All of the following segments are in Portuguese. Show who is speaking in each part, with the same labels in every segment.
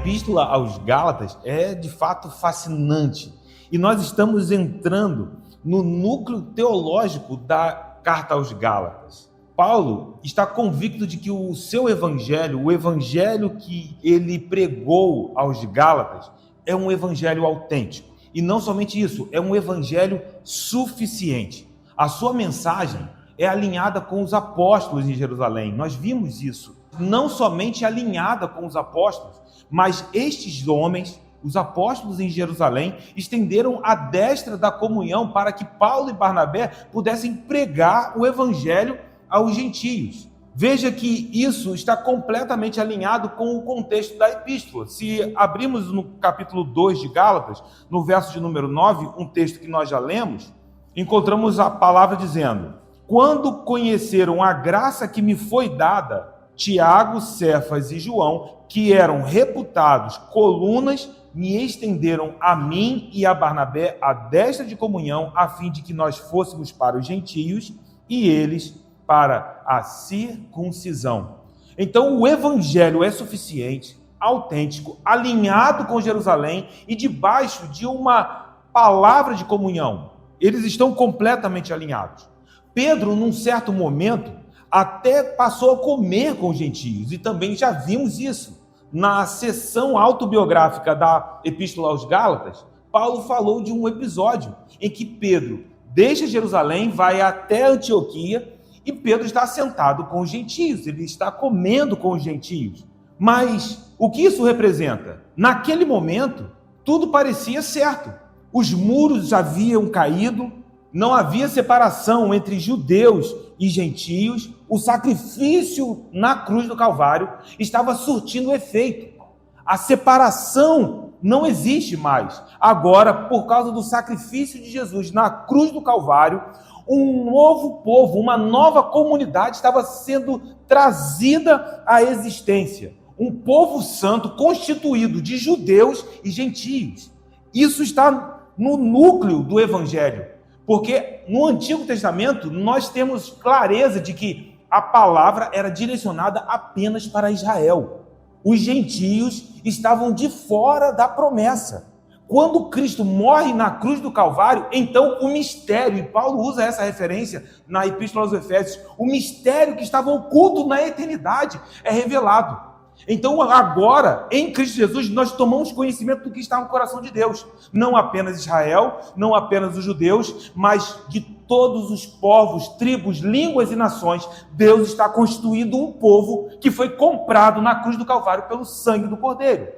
Speaker 1: Epístola aos Gálatas é de fato fascinante e nós estamos entrando no núcleo teológico da carta aos Gálatas. Paulo está convicto de que o seu evangelho, o evangelho que ele pregou aos Gálatas, é um evangelho autêntico. E não somente isso, é um evangelho suficiente. A sua mensagem é alinhada com os apóstolos em Jerusalém. Nós vimos isso. Não somente alinhada com os apóstolos, mas estes homens, os apóstolos em Jerusalém, estenderam a destra da comunhão para que Paulo e Barnabé pudessem pregar o evangelho aos gentios. Veja que isso está completamente alinhado com o contexto da epístola. Se abrimos no capítulo 2 de Gálatas, no verso de número 9, um texto que nós já lemos, encontramos a palavra dizendo: quando conheceram a graça que me foi dada, Tiago, Cefas e João, que eram reputados colunas, me estenderam a mim e a Barnabé a destra de comunhão, a fim de que nós fôssemos para os gentios e eles para a circuncisão. Então o evangelho é suficiente, autêntico, alinhado com Jerusalém e debaixo de uma palavra de comunhão. Eles estão completamente alinhados. Pedro, num certo momento, até passou a comer com os gentios, e também já vimos isso. Na seção autobiográfica da Epístola aos Gálatas, Paulo falou de um episódio em que Pedro deixa Jerusalém, vai até Antioquia, e Pedro está sentado com os gentios, ele está comendo com os gentios. Mas o que isso representa? Naquele momento, tudo parecia certo. Os muros haviam caído, não havia separação entre judeus e gentios, o sacrifício na cruz do Calvário estava surtindo efeito. A separação não existe mais. Agora, por causa do sacrifício de Jesus na cruz do Calvário, um novo povo, uma nova comunidade estava sendo trazida à existência. Um povo santo constituído de judeus e gentios. Isso está no núcleo do evangelho. Porque no Antigo Testamento nós temos clareza de que a palavra era direcionada apenas para Israel. Os gentios estavam de fora da promessa. Quando Cristo morre na cruz do Calvário, então o mistério, e Paulo usa essa referência na Epístola aos Efésios, o mistério que estava oculto na eternidade é revelado. Então agora, em Cristo Jesus, nós tomamos conhecimento do que está no coração de Deus. Não apenas Israel, não apenas os judeus, mas de todos os povos, tribos, línguas e nações. Deus está constituindo um povo que foi comprado na cruz do Calvário pelo sangue do Cordeiro.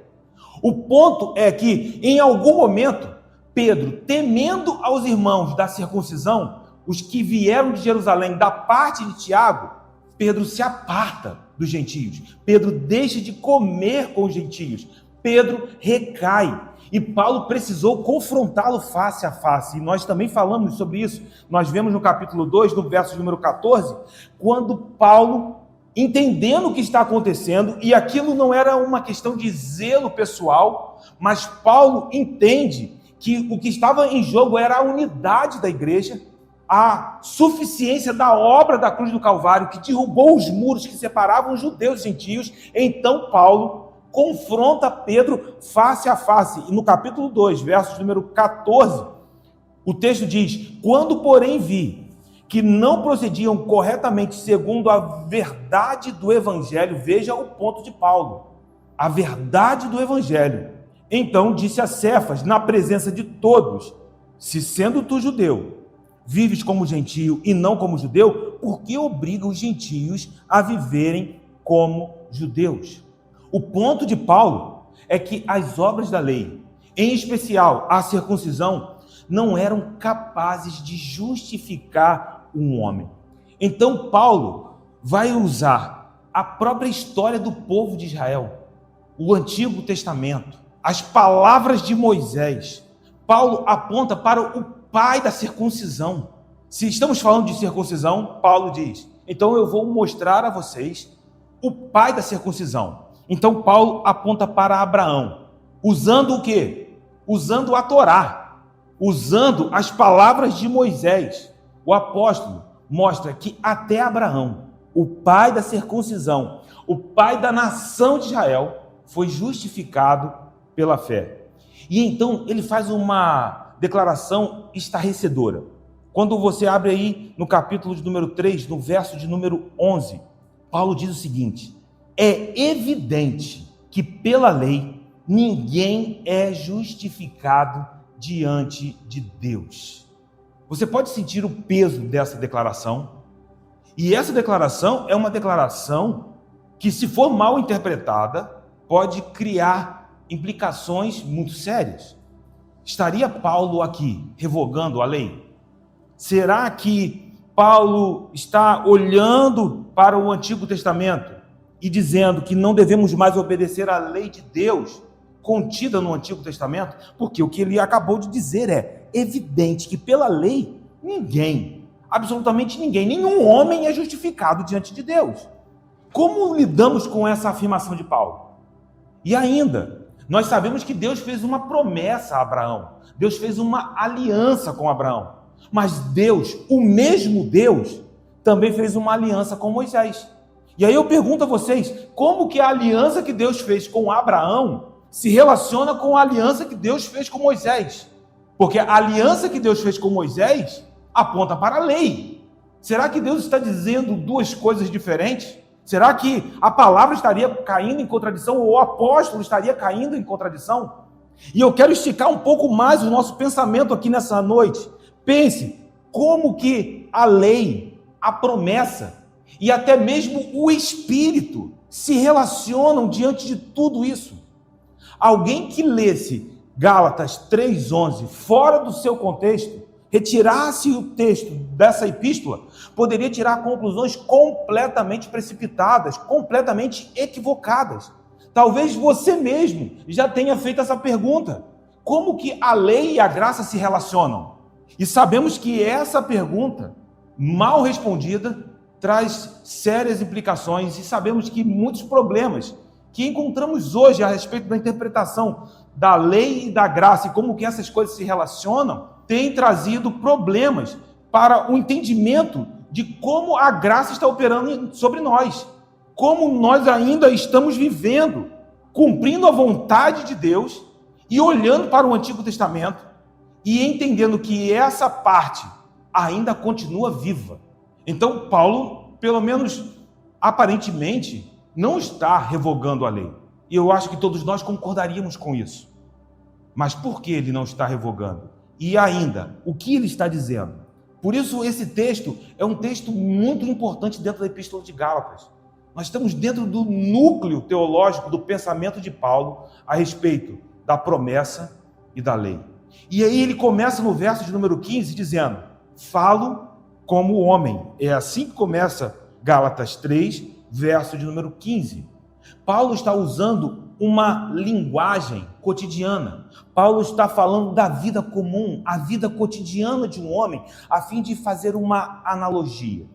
Speaker 1: O ponto é que, em algum momento, Pedro, temendo aos irmãos da circuncisão, os que vieram de Jerusalém da parte de Tiago, Pedro se aparta dos gentios. Pedro deixa de comer com os gentios. Pedro recai. E Paulo precisou confrontá-lo face a face. E nós também falamos sobre isso. Nós vemos no capítulo 2, no verso número 14, quando Paulo, entendendo o que está acontecendo, e aquilo não era uma questão de zelo pessoal, mas Paulo entende que o que estava em jogo era a unidade da igreja, a suficiência da obra da cruz do Calvário, que derrubou os muros que separavam os judeus e gentios. Então Paulo confronta Pedro face a face. E no capítulo 2, versos número 14, o texto diz: quando, porém, vi que não procediam corretamente segundo a verdade do evangelho, veja o ponto de Paulo, a verdade do evangelho. Então disse a Cefas, na presença de todos: se sendo tu judeu, vives como gentio e não como judeu, por que obriga os gentios a viverem como judeus? O ponto de Paulo é que as obras da lei, em especial a circuncisão, não eram capazes de justificar um homem. Então Paulo vai usar a própria história do povo de Israel, o Antigo Testamento, as palavras de Moisés. Paulo aponta para o pai da circuncisão. Se estamos falando de circuncisão, Paulo diz: então eu vou mostrar a vocês o pai da circuncisão. Então Paulo aponta para Abraão, usando o quê? Usando a Torá, usando as palavras de Moisés. O apóstolo mostra que até Abraão, o pai da circuncisão, o pai da nação de Israel, foi justificado pela fé. E então ele faz uma declaração estarrecedora. Quando você abre aí no capítulo de número 3, no verso de número 11, Paulo diz o seguinte: é evidente que pela lei ninguém é justificado diante de Deus. Você pode sentir o peso dessa declaração? E essa declaração é uma declaração que, se for mal interpretada, pode criar implicações muito sérias. Estaria Paulo aqui revogando a lei? Será que Paulo está olhando para o Antigo Testamento e dizendo que não devemos mais obedecer à lei de Deus contida no Antigo Testamento? Porque o que ele acabou de dizer é evidente que pela lei ninguém, absolutamente ninguém, nenhum homem é justificado diante de Deus. Como lidamos com essa afirmação de Paulo? E ainda, nós sabemos que Deus fez uma promessa a Abraão. Deus fez uma aliança com Abraão. Mas Deus, o mesmo Deus, também fez uma aliança com Moisés. E aí eu pergunto a vocês, como que a aliança que Deus fez com Abraão se relaciona com a aliança que Deus fez com Moisés? Porque a aliança que Deus fez com Moisés aponta para a lei. Será que Deus está dizendo duas coisas diferentes? Será que a palavra estaria caindo em contradição ou o apóstolo estaria caindo em contradição? E eu quero esticar um pouco mais o nosso pensamento aqui nessa noite. Pense como que a lei, a promessa e até mesmo o Espírito se relacionam diante de tudo isso. Alguém que lesse Gálatas 3:11 fora do seu contexto, retirasse o texto dessa epístola, poderia tirar conclusões completamente precipitadas, completamente equivocadas. Talvez você mesmo já tenha feito essa pergunta: como que a lei e a graça se relacionam? E sabemos que essa pergunta, mal respondida, traz sérias implicações, e sabemos que muitos problemas que encontramos hoje a respeito da interpretação da lei e da graça e como que essas coisas se relacionam, têm trazido problemas para o entendimento de como a graça está operando sobre nós, como nós ainda estamos vivendo, cumprindo a vontade de Deus e olhando para o Antigo Testamento e entendendo que essa parte ainda continua viva. Então, Paulo, pelo menos aparentemente, não está revogando a lei. E eu acho que todos nós concordaríamos com isso. Mas por que ele não está revogando? E ainda, o que ele está dizendo? Por isso, esse texto é um texto muito importante dentro da Epístola de Gálatas. Nós estamos dentro do núcleo teológico do pensamento de Paulo a respeito da promessa e da lei. E aí ele começa no verso de número 15 dizendo: falo como homem. É assim que começa Gálatas 3, verso de número 15. Paulo está usando uma linguagem cotidiana. Paulo está falando da vida comum, a vida cotidiana de um homem, a fim de fazer uma analogia.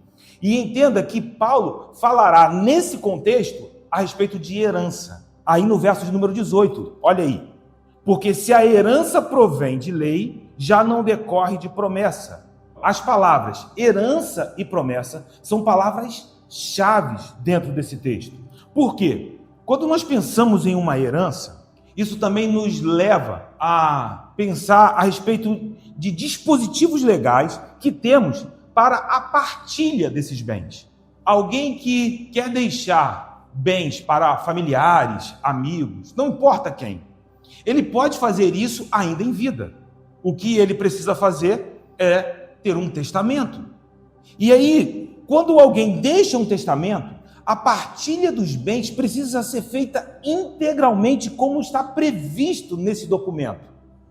Speaker 1: E entenda que Paulo falará nesse contexto a respeito de herança. Aí no verso de número 18, olha aí. Porque se a herança provém de lei, já não decorre de promessa. As palavras herança e promessa são palavras-chave dentro desse texto. Por quê? Quando nós pensamos em uma herança, isso também nos leva a pensar a respeito de dispositivos legais que temos para a partilha desses bens. Alguém que quer deixar bens para familiares, amigos, não importa quem, ele pode fazer isso ainda em vida. O que ele precisa fazer é ter um testamento. E aí, quando alguém deixa um testamento, a partilha dos bens precisa ser feita integralmente como está previsto nesse documento.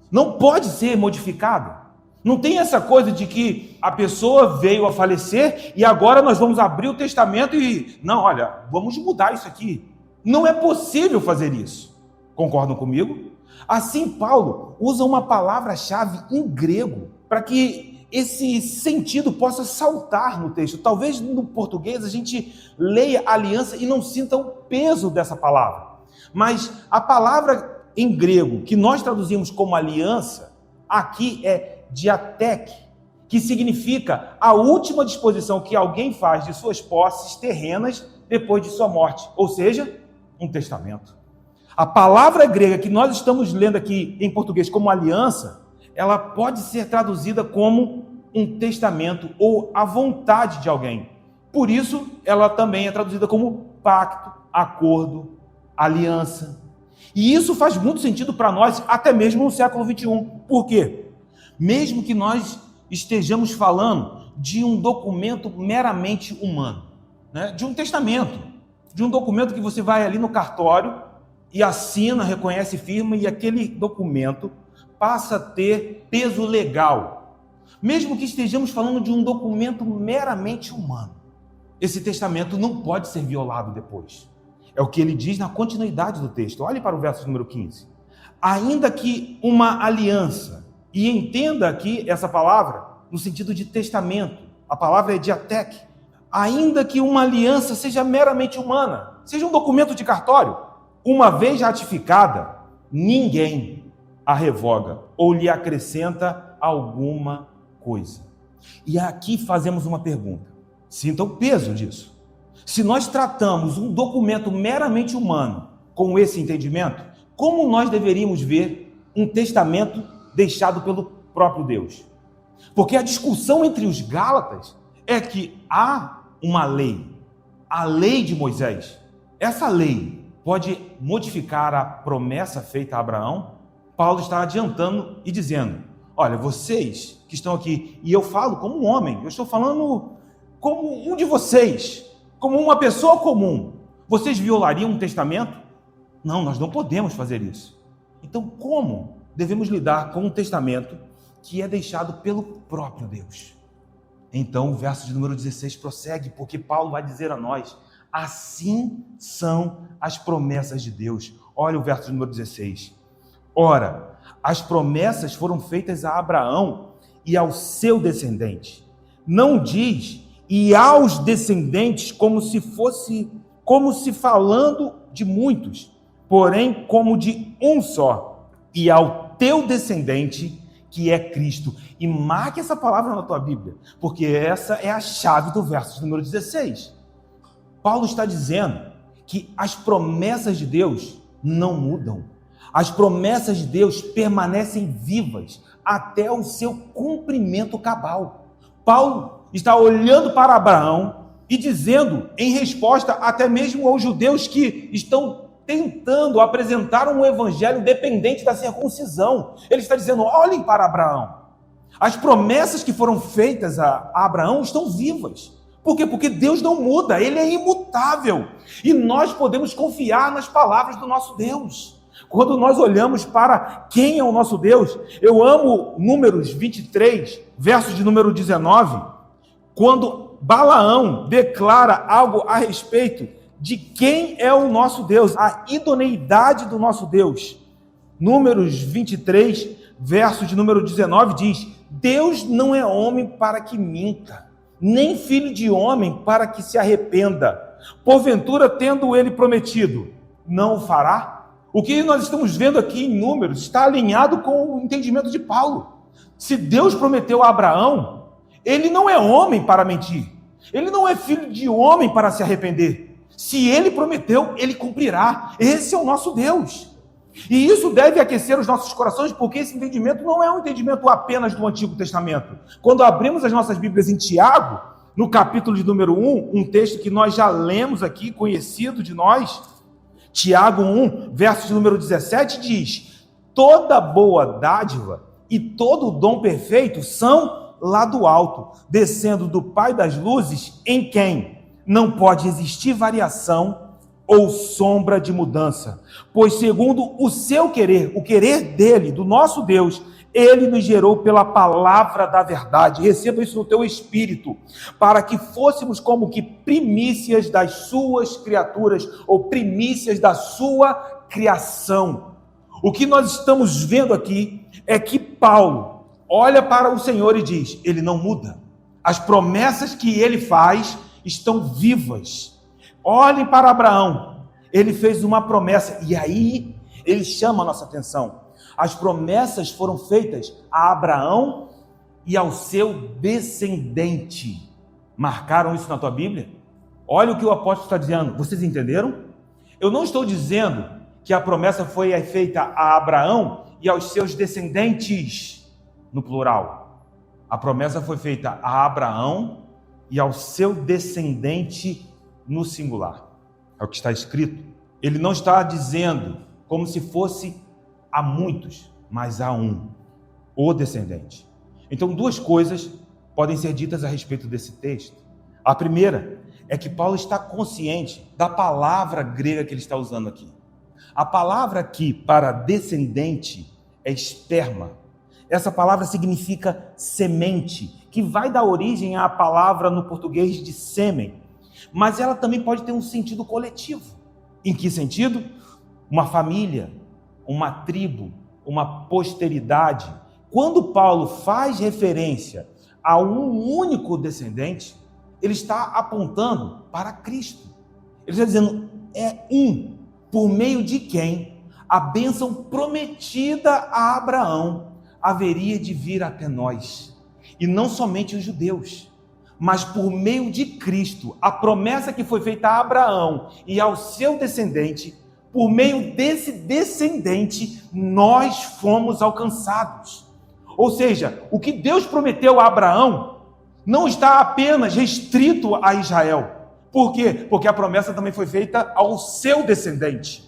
Speaker 1: Não pode ser modificado. Não tem essa coisa de que a pessoa veio a falecer e agora nós vamos abrir o testamento e... Não, olha, vamos mudar isso aqui. Não é possível fazer isso. Concordam comigo? Assim, Paulo usa uma palavra-chave em grego para que esse sentido possa saltar no texto. Talvez no português a gente leia aliança e não sinta o peso dessa palavra. Mas a palavra em grego que nós traduzimos como aliança, aqui é diatek, que significa a última disposição que alguém faz de suas posses terrenas depois de sua morte, ou seja, um testamento. A palavra grega que nós estamos lendo aqui em português como aliança, ela pode ser traduzida como um testamento ou a vontade de alguém. Por isso, ela também é traduzida como pacto, acordo, aliança. E isso faz muito sentido para nós, até mesmo no século XXI. Por quê? Mesmo que nós estejamos falando de um documento meramente humano, né? De um testamento, de um documento que você vai ali no cartório e assina, reconhece, firma, e aquele documento passa a ter peso legal. Mesmo que estejamos falando de um documento meramente humano, esse testamento não pode ser violado depois. É o que ele diz na continuidade do texto. Olhe para o verso número 15. Ainda que uma aliança, e entenda aqui essa palavra no sentido de testamento, a palavra é diatek. Ainda que uma aliança seja meramente humana, seja um documento de cartório, uma vez ratificada, ninguém a revoga ou lhe acrescenta alguma coisa. E aqui fazemos uma pergunta. Sinta o peso disso. Se nós tratamos um documento meramente humano com esse entendimento, como nós deveríamos ver um testamento deixado pelo próprio Deus? Porque a discussão entre os Gálatas é que há uma lei, a lei de Moisés. Essa lei pode modificar a promessa feita a Abraão? Paulo está adiantando e dizendo, olha, vocês que estão aqui, e eu falo como um homem, eu estou falando como um de vocês, como uma pessoa comum, vocês violariam um testamento? Não, nós não podemos fazer isso. Então, como devemos lidar com um testamento que é deixado pelo próprio Deus? Então, o verso de número 16 prossegue, porque Paulo vai dizer a nós, assim são as promessas de Deus. Olha o verso de número 16. Ora, as promessas foram feitas a Abraão e ao seu descendente. Não diz e aos descendentes como se falando de muitos, porém como de um só, e ao teu descendente, que é Cristo. E marque essa palavra na tua Bíblia, porque essa é a chave do verso número 16. Paulo está dizendo que as promessas de Deus não mudam. As promessas de Deus permanecem vivas até o seu cumprimento cabal. Paulo está olhando para Abraão e dizendo, em resposta até mesmo aos judeus que estão tentando apresentar um evangelho dependente da circuncisão. Ele está dizendo, olhem para Abraão. As promessas que foram feitas a Abraão estão vivas. Por quê? Porque Deus não muda, Ele é imutável. E nós podemos confiar nas palavras do nosso Deus. Quando nós olhamos para quem é o nosso Deus, eu amo Números 23, verso de número 19, quando Balaão declara algo a respeito de quem é o nosso Deus, a idoneidade do nosso Deus. Números 23, verso de número 19 diz, Deus não é homem para que minta, nem filho de homem para que se arrependa. Porventura, tendo ele prometido, não o fará? O que nós estamos vendo aqui em Números está alinhado com o entendimento de Paulo. Se Deus prometeu a Abraão, ele não é homem para mentir. Ele não é filho de homem para se arrepender. Se ele prometeu, ele cumprirá. Esse é o nosso Deus. E isso deve aquecer os nossos corações, porque esse entendimento não é um entendimento apenas do Antigo Testamento. Quando abrimos as nossas Bíblias em Tiago, no capítulo de número 1, um texto que nós já lemos aqui, conhecido de nós, Tiago 1, verso de número 17, diz, toda boa dádiva e todo dom perfeito são lá do alto, descendo do Pai das luzes, em quem não pode existir variação ou sombra de mudança, pois segundo o seu querer, o querer dele, do nosso Deus, ele nos gerou pela palavra da verdade. Receba isso no teu espírito, para que fôssemos como que primícias das suas criaturas, ou primícias da sua criação. O que nós estamos vendo aqui é que Paulo olha para o Senhor e diz, ele não muda. As promessas que ele faz estão vivas. Olhem para Abraão. Ele fez uma promessa e aí ele chama a nossa atenção. As promessas foram feitas a Abraão e ao seu descendente. Marcaram isso na tua Bíblia? Olha o que o apóstolo está dizendo. Vocês entenderam? Eu não estou dizendo que a promessa foi feita a Abraão e aos seus descendentes, no plural. A promessa foi feita a Abraão e ao seu descendente, no singular. É o que está escrito. Ele não está dizendo como se fosse a muitos, mas a um, o descendente. Então, duas coisas podem ser ditas a respeito desse texto. A primeira é que Paulo está consciente da palavra grega que ele está usando aqui. A palavra aqui para descendente é esperma. Essa palavra significa semente, que vai dar origem à palavra no português de sêmen, mas ela também pode ter um sentido coletivo. Em que sentido? Uma família, uma tribo, uma posteridade. Quando Paulo faz referência a um único descendente, ele está apontando para Cristo. Ele está dizendo, é um, por meio de quem a bênção prometida a Abraão haveria de vir até nós. E não somente os judeus, mas por meio de Cristo, a promessa que foi feita a Abraão e ao seu descendente, por meio desse descendente, nós fomos alcançados. Ou seja, o que Deus prometeu a Abraão não está apenas restrito a Israel. Por quê? Porque a promessa também foi feita ao seu descendente.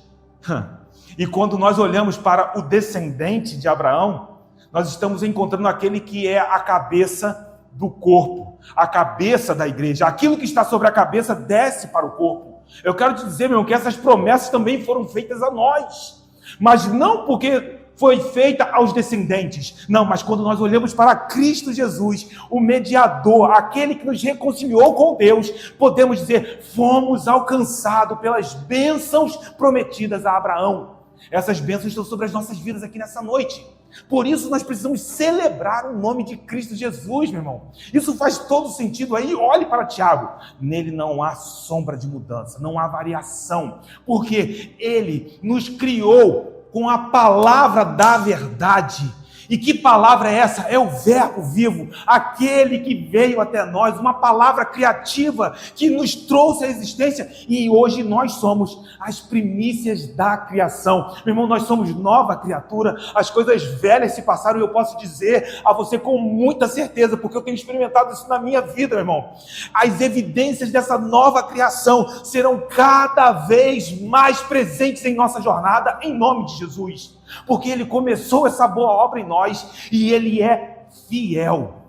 Speaker 1: E quando nós olhamos para o descendente de Abraão, nós estamos encontrando aquele que é a cabeça do corpo, a cabeça da igreja. Aquilo que está sobre a cabeça desce para o corpo. Eu quero te dizer, meu irmão, que essas promessas também foram feitas a nós. Mas não porque foi feita aos descendentes. Não, mas quando nós olhamos para Cristo Jesus, o mediador, aquele que nos reconciliou com Deus, podemos dizer, fomos alcançados pelas bênçãos prometidas a Abraão. Essas bênçãos estão sobre as nossas vidas aqui nessa noite. Por isso nós precisamos celebrar o nome de Cristo Jesus, meu irmão. Isso faz todo sentido aí. Olhe para Tiago. Nele não há sombra de mudança, não há variação, porque ele nos criou com a palavra da verdade. E que palavra é essa? É o verbo vivo, aquele que veio até nós, uma palavra criativa que nos trouxe à existência, e hoje nós somos as primícias da criação. Meu irmão, nós somos nova criatura, as coisas velhas se passaram, e eu posso dizer a você com muita certeza, porque eu tenho experimentado isso na minha vida, meu irmão. As evidências dessa nova criação serão cada vez mais presentes em nossa jornada, em nome de Jesus. Porque ele começou essa boa obra em nós e ele é fiel.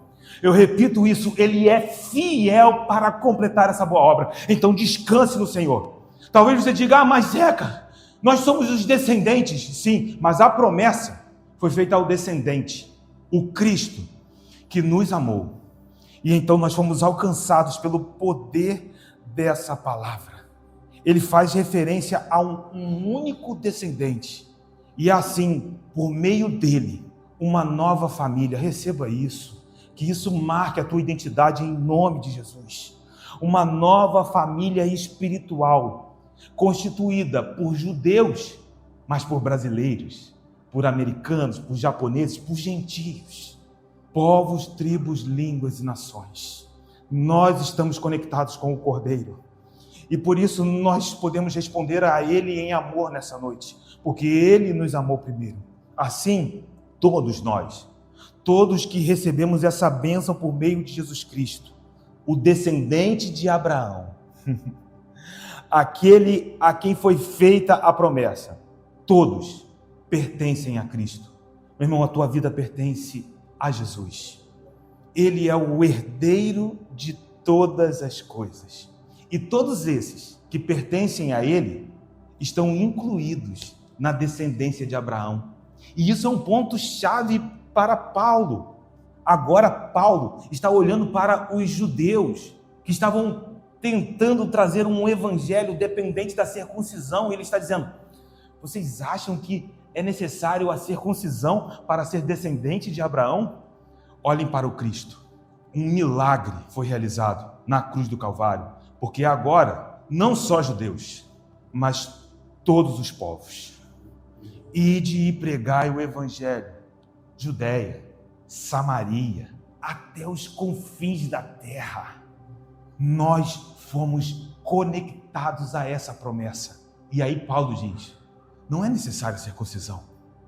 Speaker 1: Eu repito isso, ele é fiel para completar essa boa obra. Então descanse no Senhor. Talvez você diga, mas Zeca, nós somos os descendentes. Sim, mas a promessa foi feita ao descendente, o Cristo, que nos amou. E então nós fomos alcançados pelo poder dessa palavra. Ele faz referência a um único descendente. E assim, por meio dele, uma nova família. Receba isso, que isso marque a tua identidade em nome de Jesus. Uma nova família espiritual, constituída por judeus, mas por brasileiros, por americanos, por japoneses, por gentios, povos, tribos, línguas e nações. Nós estamos conectados com o Cordeiro. E por isso nós podemos responder a Ele em amor nessa noite, porque Ele nos amou primeiro. Assim, todos nós, todos que recebemos essa bênção por meio de Jesus Cristo, o descendente de Abraão, aquele a quem foi feita a promessa, todos pertencem a Cristo. Meu irmão, a tua vida pertence a Jesus. Ele é o herdeiro de todas as coisas. E todos esses que pertencem a Ele estão incluídos na descendência de Abraão. E isso é um ponto-chave para Paulo. Agora Paulo está olhando para os judeus que estavam tentando trazer um evangelho dependente da circuncisão. E ele está dizendo, vocês acham que é necessário a circuncisão para ser descendente de Abraão? Olhem para o Cristo. Um milagre foi realizado na cruz do Calvário. Porque agora, não só judeus, mas todos os povos. Ide e pregai o evangelho, Judeia, Samaria, até os confins da terra. Nós fomos conectados a essa promessa. E aí Paulo diz, não é necessária circuncisão.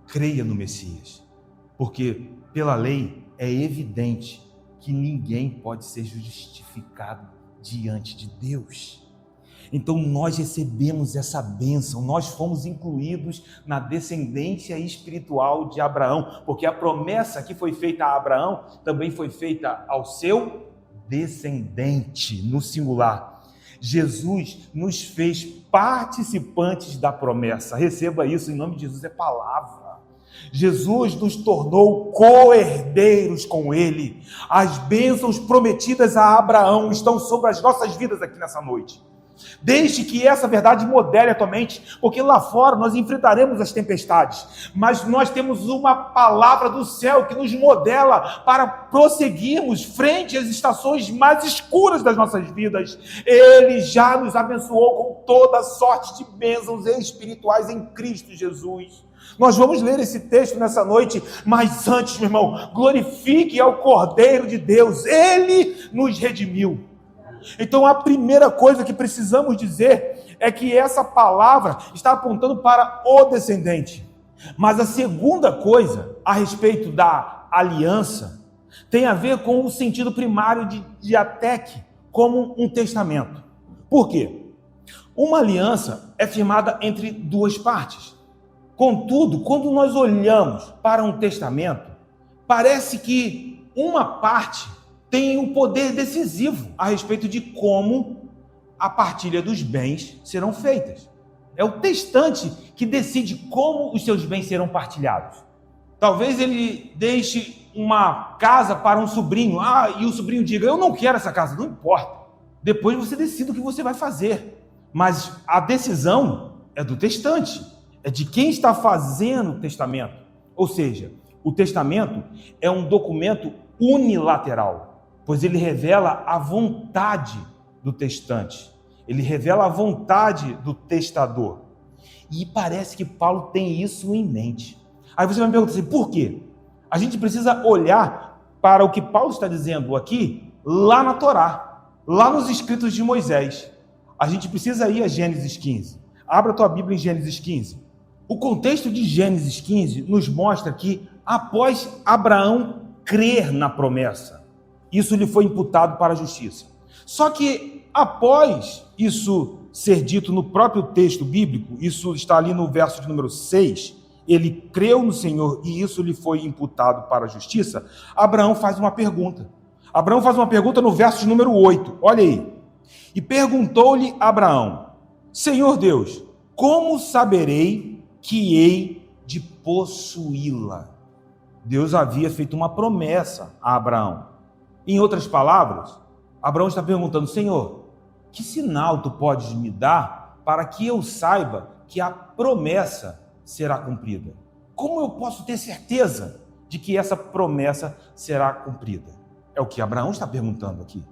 Speaker 1: Creia no Messias, porque pela lei é evidente que ninguém pode ser justificado diante de Deus. Então nós recebemos essa bênção, nós fomos incluídos na descendência espiritual de Abraão, porque a promessa que foi feita a Abraão também foi feita ao seu descendente, no singular. Jesus nos fez participantes da promessa. Receba isso em nome de Jesus, é palavra. Jesus nos tornou co-herdeiros com Ele. As bênçãos prometidas a Abraão estão sobre as nossas vidas aqui nessa noite. Deixe que essa verdade modele a tua mente, porque lá fora nós enfrentaremos as tempestades, mas nós temos uma palavra do céu que nos modela para prosseguirmos frente às estações mais escuras das nossas vidas. Ele já nos abençoou com toda sorte de bênçãos espirituais em Cristo Jesus. Nós vamos ler esse texto nessa noite, mas antes, meu irmão, glorifique ao Cordeiro de Deus. Ele nos redimiu. Então a primeira coisa que precisamos dizer é que essa palavra está apontando para o descendente. Mas a segunda coisa a respeito da aliança tem a ver com o sentido primário de diateque, como um testamento. Por quê? Uma aliança é firmada entre duas partes. Contudo, quando nós olhamos para um testamento, parece que uma parte tem um poder decisivo a respeito de como a partilha dos bens serão feitas. É o testante que decide como os seus bens serão partilhados. Talvez ele deixe uma casa para um sobrinho, e o sobrinho diga, eu não quero essa casa, não importa. Depois você decide o que você vai fazer. Mas a decisão é do testante, é de quem está fazendo o testamento. Ou seja, o testamento é um documento unilateral, pois ele revela a vontade do testante, ele revela a vontade do testador. E parece que Paulo tem isso em mente. Aí você vai me perguntar assim, por quê? A gente precisa olhar para o que Paulo está dizendo aqui, lá na Torá, lá nos escritos de Moisés. A gente precisa ir a Gênesis 15. Abra a tua Bíblia em Gênesis 15. O contexto de Gênesis 15 nos mostra que, após Abraão crer na promessa, isso lhe foi imputado para a justiça. Só que, após isso ser dito no próprio texto bíblico, isso está ali no verso de número 6, ele creu no Senhor e isso lhe foi imputado para a justiça, Abraão faz uma pergunta. Abraão faz uma pergunta no verso de número 8, olha aí. E perguntou-lhe Abraão, Senhor Deus, como saberei que hei de possuí-la? Deus havia feito uma promessa a Abraão. Em outras palavras, Abraão está perguntando, Senhor, que sinal tu podes me dar para que eu saiba que a promessa será cumprida? Como eu posso ter certeza de que essa promessa será cumprida? É o que Abraão está perguntando aqui.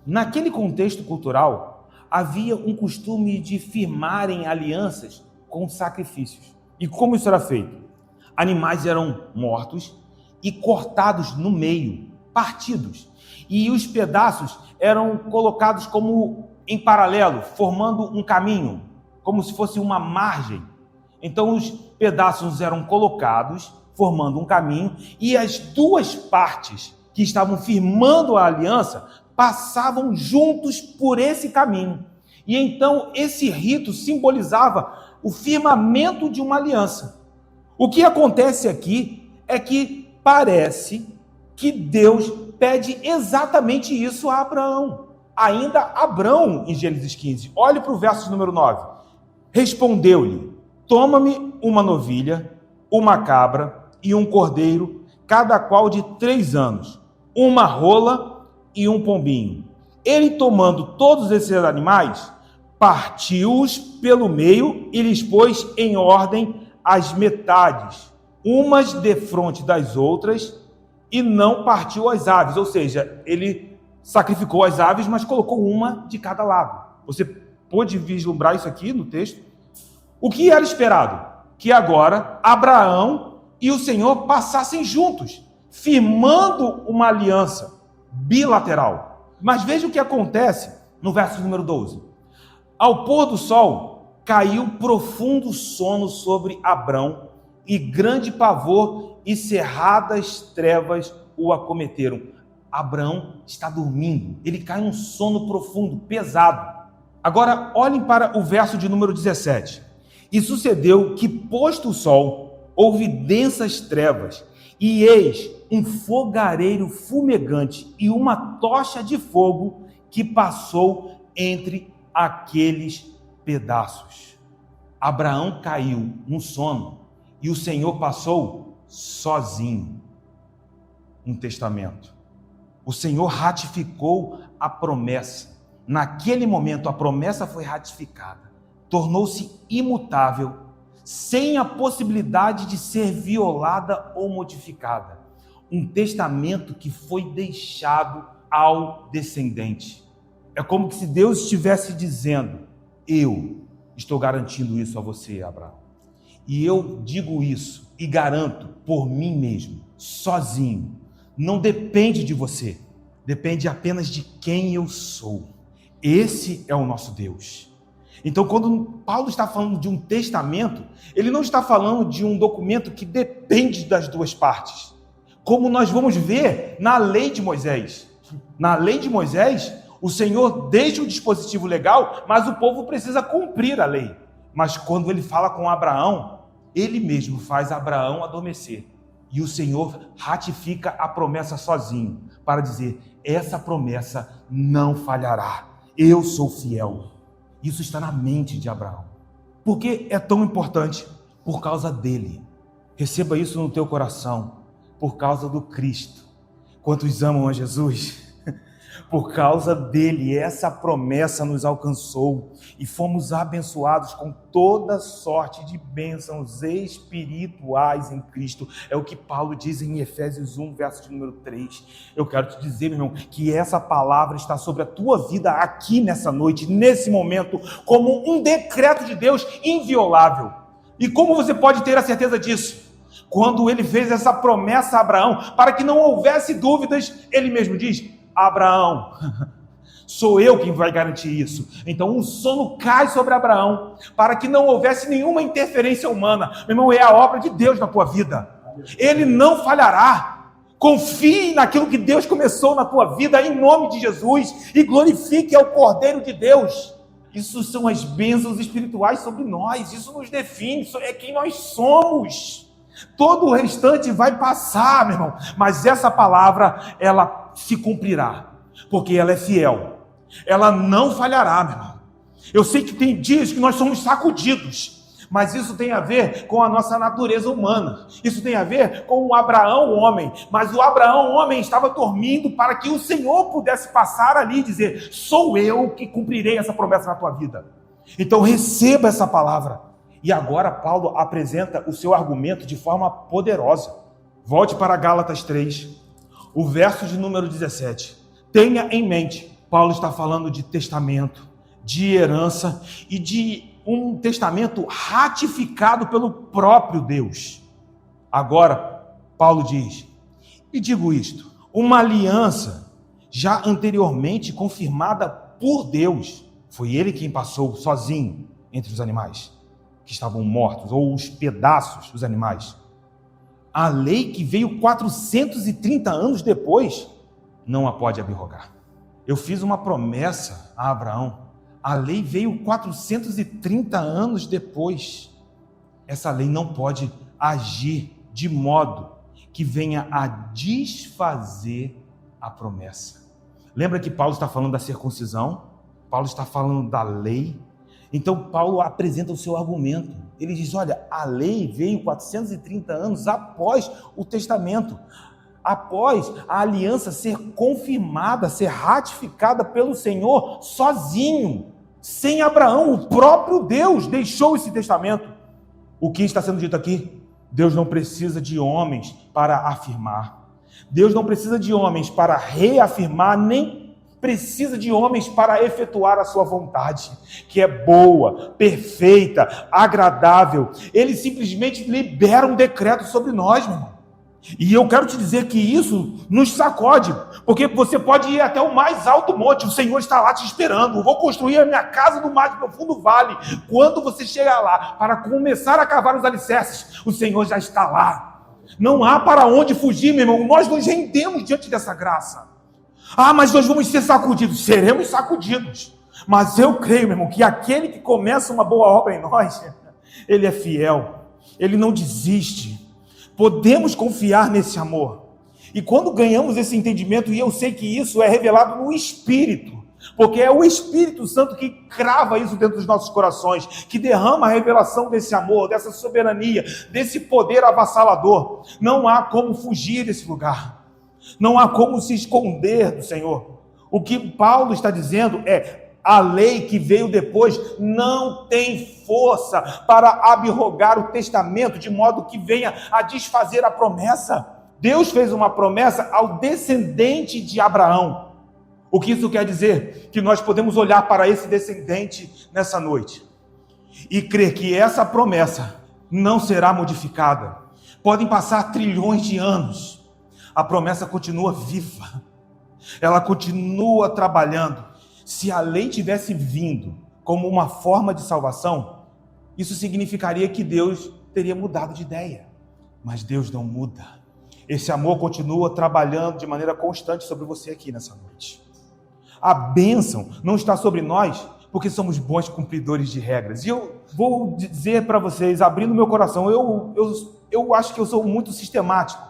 Speaker 1: Naquele contexto cultural, havia um costume de firmarem alianças com sacrifícios. E como isso era feito? Animais eram mortos e cortados no meio, partidos, e os pedaços eram colocados como em paralelo, formando um caminho, como se fosse uma margem. Então os pedaços eram colocados, formando um caminho, e as duas partes que estavam firmando a aliança passavam juntos por esse caminho. E então esse rito simbolizava o firmamento de uma aliança. O que acontece aqui é que parece que Deus pede exatamente isso a Abraão. Ainda Abraão, em Gênesis 15. Olhe para o verso número 9. Respondeu-lhe, toma-me uma novilha, uma cabra e um cordeiro, cada qual de 3 anos, uma rola e um pombinho. Ele, tomando todos esses animais, partiu-os pelo meio e lhes pôs em ordem as metades, umas defronte das outras, e não partiu as aves, ou seja, ele sacrificou as aves, mas colocou uma de cada lado. Você pôde vislumbrar isso aqui no texto? O que era esperado? Que agora Abraão e o Senhor passassem juntos, firmando uma aliança bilateral. Mas veja o que acontece no verso número 12. Ao pôr do sol, caiu profundo sono sobre Abrão, e grande pavor e cerradas trevas o acometeram. Abraão está dormindo, ele cai num sono profundo, pesado. Agora, olhem para o verso de número 17. E sucedeu que, posto o sol, houve densas trevas, e eis um fogareiro fumegante e uma tocha de fogo que passou entre aqueles pedaços. Abraão caiu num sono e o Senhor passou sozinho um testamento. O Senhor ratificou a promessa. Naquele momento a promessa foi ratificada, tornou-se imutável, sem a possibilidade de ser violada ou modificada. Um testamento que foi deixado ao descendente. É como se Deus estivesse dizendo: eu estou garantindo isso a você, Abraão. E eu digo isso e garanto por mim mesmo, sozinho. Não depende de você, depende apenas de quem eu sou. Esse é o nosso Deus. Então, quando Paulo está falando de um testamento, ele não está falando de um documento que depende das duas partes. Como nós vamos ver na lei de Moisés. Na lei de Moisés, o Senhor deixa o dispositivo legal, mas o povo precisa cumprir a lei. Mas quando ele fala com Abraão, ele mesmo faz Abraão adormecer. E o Senhor ratifica a promessa sozinho, para dizer: essa promessa não falhará. Eu sou fiel. Isso está na mente de Abraão. Por que é tão importante? Por causa dele. Receba isso no teu coração. Por causa do Cristo. Quantos amam a Jesus? Por causa dele, essa promessa nos alcançou e fomos abençoados com toda sorte de bênçãos espirituais em Cristo. É o que Paulo diz em Efésios 1, verso de número 3. Eu quero te dizer, meu irmão, que essa palavra está sobre a tua vida aqui nessa noite, nesse momento, como um decreto de Deus inviolável. E como você pode ter a certeza disso? Quando ele fez essa promessa a Abraão, para que não houvesse dúvidas, ele mesmo diz: Abraão, sou eu quem vai garantir isso. Então um sono cai sobre Abraão, para que não houvesse nenhuma interferência humana. Meu irmão, é a obra de Deus na tua vida. Ele não falhará. Confie naquilo que Deus começou na tua vida, em nome de Jesus, e glorifique ao Cordeiro de Deus. Isso são as bênçãos espirituais sobre nós. Isso nos define, isso é quem nós somos. Todo o restante vai passar, meu irmão, mas essa palavra, ela se cumprirá, porque ela é fiel, ela não falhará, meu irmão. Eu sei que tem dias que nós somos sacudidos, mas isso tem a ver com a nossa natureza humana, isso tem a ver com o Abraão homem, mas o Abraão homem estava dormindo para que o Senhor pudesse passar ali e dizer: sou eu que cumprirei essa promessa na tua vida. Então receba essa palavra. E agora Paulo apresenta o seu argumento de forma poderosa. Volte para Gálatas 3, o verso de número 17. Tenha em mente, Paulo está falando de testamento, de herança e de um testamento ratificado pelo próprio Deus. Agora, Paulo diz: e digo isto, uma aliança já anteriormente confirmada por Deus. Foi ele quem passou sozinho entre os animais que estavam mortos, ou os pedaços dos animais. A lei que veio 430 anos depois, não a pode abrogar. Eu fiz uma promessa a Abraão. A lei veio 430 anos depois. Essa lei não pode agir de modo que venha a desfazer a promessa. Lembra que Paulo está falando da circuncisão? Paulo está falando da lei. Então Paulo apresenta o seu argumento. Ele diz: olha, a lei veio 430 anos após o testamento, após a aliança ser confirmada, ser ratificada pelo Senhor sozinho, sem Abraão. O próprio Deus deixou esse testamento. O que está sendo dito aqui? Deus não precisa de homens para afirmar. Deus não precisa de homens para reafirmar, nem precisa de homens para efetuar a sua vontade, que é boa, perfeita, agradável. Ele simplesmente libera um decreto sobre nós, meu irmão. E eu quero te dizer que isso nos sacode, porque você pode ir até o mais alto monte, o Senhor está lá te esperando. Eu vou construir a minha casa no mais profundo vale. Quando você chegar lá, para começar a cavar os alicerces, o Senhor já está lá. Não há para onde fugir, meu irmão. Nós nos rendemos diante dessa graça. Ah, mas nós vamos ser sacudidos. Seremos sacudidos. Mas eu creio, meu irmão, que aquele que começa uma boa obra em nós, ele é fiel. Ele não desiste. Podemos confiar nesse amor. E quando ganhamos esse entendimento, e eu sei que isso é revelado no Espírito, porque é o Espírito Santo que crava isso dentro dos nossos corações, que derrama a revelação desse amor, dessa soberania, desse poder avassalador. Não há como fugir desse lugar. Não há como se esconder do Senhor. O que Paulo está dizendo é: a lei que veio depois não tem força para abrogar o testamento, de modo que venha a desfazer a promessa. Deus fez uma promessa ao descendente de Abraão. O que isso quer dizer? Que nós podemos olhar para esse descendente nessa noite e crer que essa promessa não será modificada. Podem passar trilhões de anos, a promessa continua viva, ela continua trabalhando. Se a lei tivesse vindo como uma forma de salvação, isso significaria que Deus teria mudado de ideia. Mas Deus não muda. Esse amor continua trabalhando de maneira constante sobre você aqui nessa noite. A bênção não está sobre nós porque somos bons cumpridores de regras. E eu vou dizer para vocês, abrindo meu coração, eu acho que eu sou muito sistemático.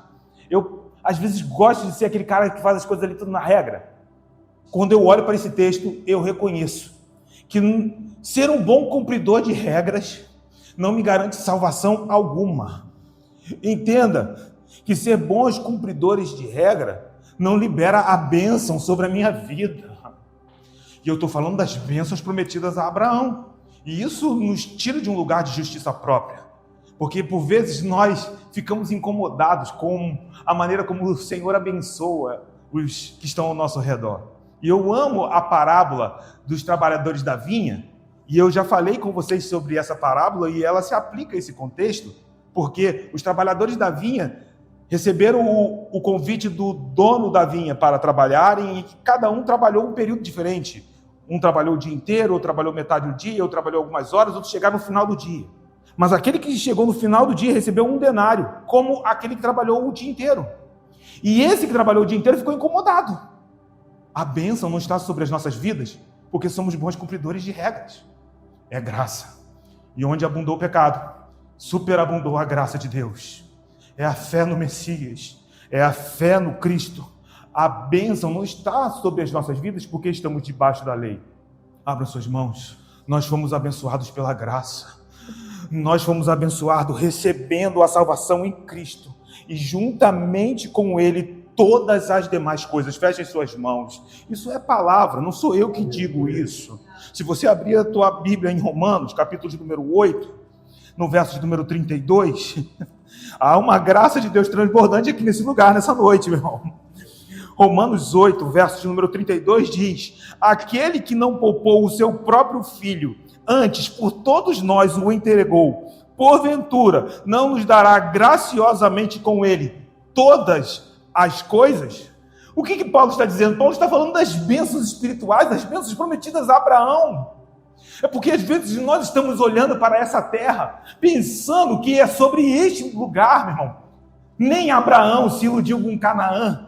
Speaker 1: Eu, às vezes, gosto de ser aquele cara que faz as coisas ali tudo na regra. Quando eu olho para esse texto, eu reconheço que ser um bom cumpridor de regras não me garante salvação alguma. Entenda que ser bons cumpridores de regra não libera a bênção sobre a minha vida. E eu estou falando das bênçãos prometidas a Abraão. E isso nos tira de um lugar de justiça própria. Porque, por vezes, nós ficamos incomodados com a maneira como o Senhor abençoa os que estão ao nosso redor. E eu amo a parábola dos trabalhadores da vinha, e eu já falei com vocês sobre essa parábola, e ela se aplica a esse contexto, porque os trabalhadores da vinha receberam o convite do dono da vinha para trabalharem, e cada um trabalhou um período diferente. Um trabalhou o dia inteiro, outro trabalhou metade do dia, outro trabalhou algumas horas, outros chegaram no final do dia. Mas aquele que chegou no final do dia recebeu um denário, como aquele que trabalhou o dia inteiro. E esse que trabalhou o dia inteiro ficou incomodado. A bênção não está sobre as nossas vidas, porque somos bons cumpridores de regras. É graça. E onde abundou o pecado, superabundou a graça de Deus. É a fé no Messias, é a fé no Cristo. A bênção não está sobre as nossas vidas, porque estamos debaixo da lei. Abra suas mãos. Nós fomos abençoados pela graça. Nós fomos abençoados recebendo a salvação em Cristo. E juntamente com Ele, todas as demais coisas. Fechem suas mãos. Isso é palavra, não sou eu que digo isso. Se você abrir a tua Bíblia em Romanos, capítulo de número 8, no verso de número 32, há uma graça de Deus transbordante aqui nesse lugar, nessa noite, meu irmão. Romanos 8, verso de número 32 diz: aquele que não poupou o seu próprio filho, antes por todos nós o entregou, porventura não nos dará graciosamente com ele todas as coisas? O que Paulo está dizendo? Paulo está falando das bênçãos espirituais, das bênçãos prometidas a Abraão. É porque às vezes nós estamos olhando para essa terra, pensando que é sobre este lugar, meu irmão. Nem Abraão se iludiu com Canaã.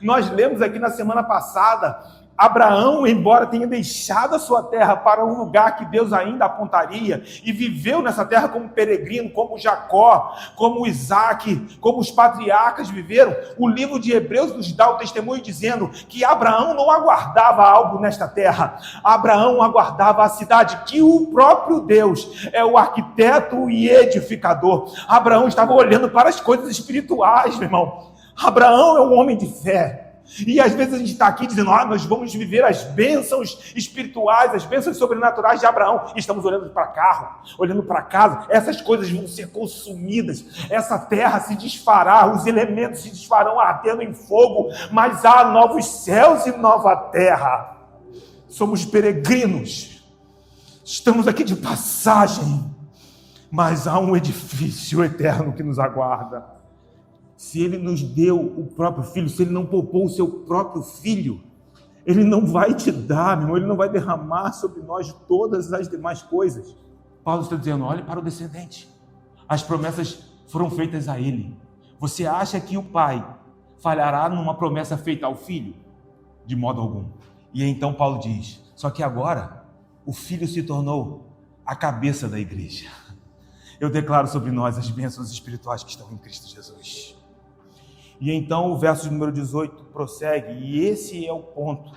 Speaker 1: Nós lemos aqui na semana passada, Abraão, embora tenha deixado a sua terra para um lugar que Deus ainda apontaria, e viveu nessa terra como peregrino, como Jacó, como Isaac, como os patriarcas viveram, o livro de Hebreus nos dá o testemunho dizendo que Abraão não aguardava algo nesta terra, Abraão aguardava a cidade, que o próprio Deus é o arquiteto e edificador. Abraão estava olhando para as coisas espirituais, meu irmão. Abraão é um homem de fé. E às vezes a gente está aqui dizendo, nós vamos viver as bênçãos espirituais, as bênçãos sobrenaturais de Abraão. E estamos olhando para carro, olhando para casa. Essas coisas vão ser consumidas. Essa terra se desfará, os elementos se desfarão ardendo em fogo. Mas há novos céus e nova terra. Somos peregrinos. Estamos aqui de passagem. Mas há um edifício eterno que nos aguarda. Se ele nos deu o próprio filho, se ele não poupou o seu próprio filho, ele não vai te dar, meu irmão, ele não vai derramar sobre nós todas as demais coisas. Paulo está dizendo, olhe para o descendente. As promessas foram feitas a ele. Você acha que o pai falhará numa promessa feita ao filho? De modo algum. E então Paulo diz, só que agora o filho se tornou a cabeça da igreja. Eu declaro sobre nós as bênçãos espirituais que estão em Cristo Jesus. E então o verso de número 18 prossegue, e esse é o ponto.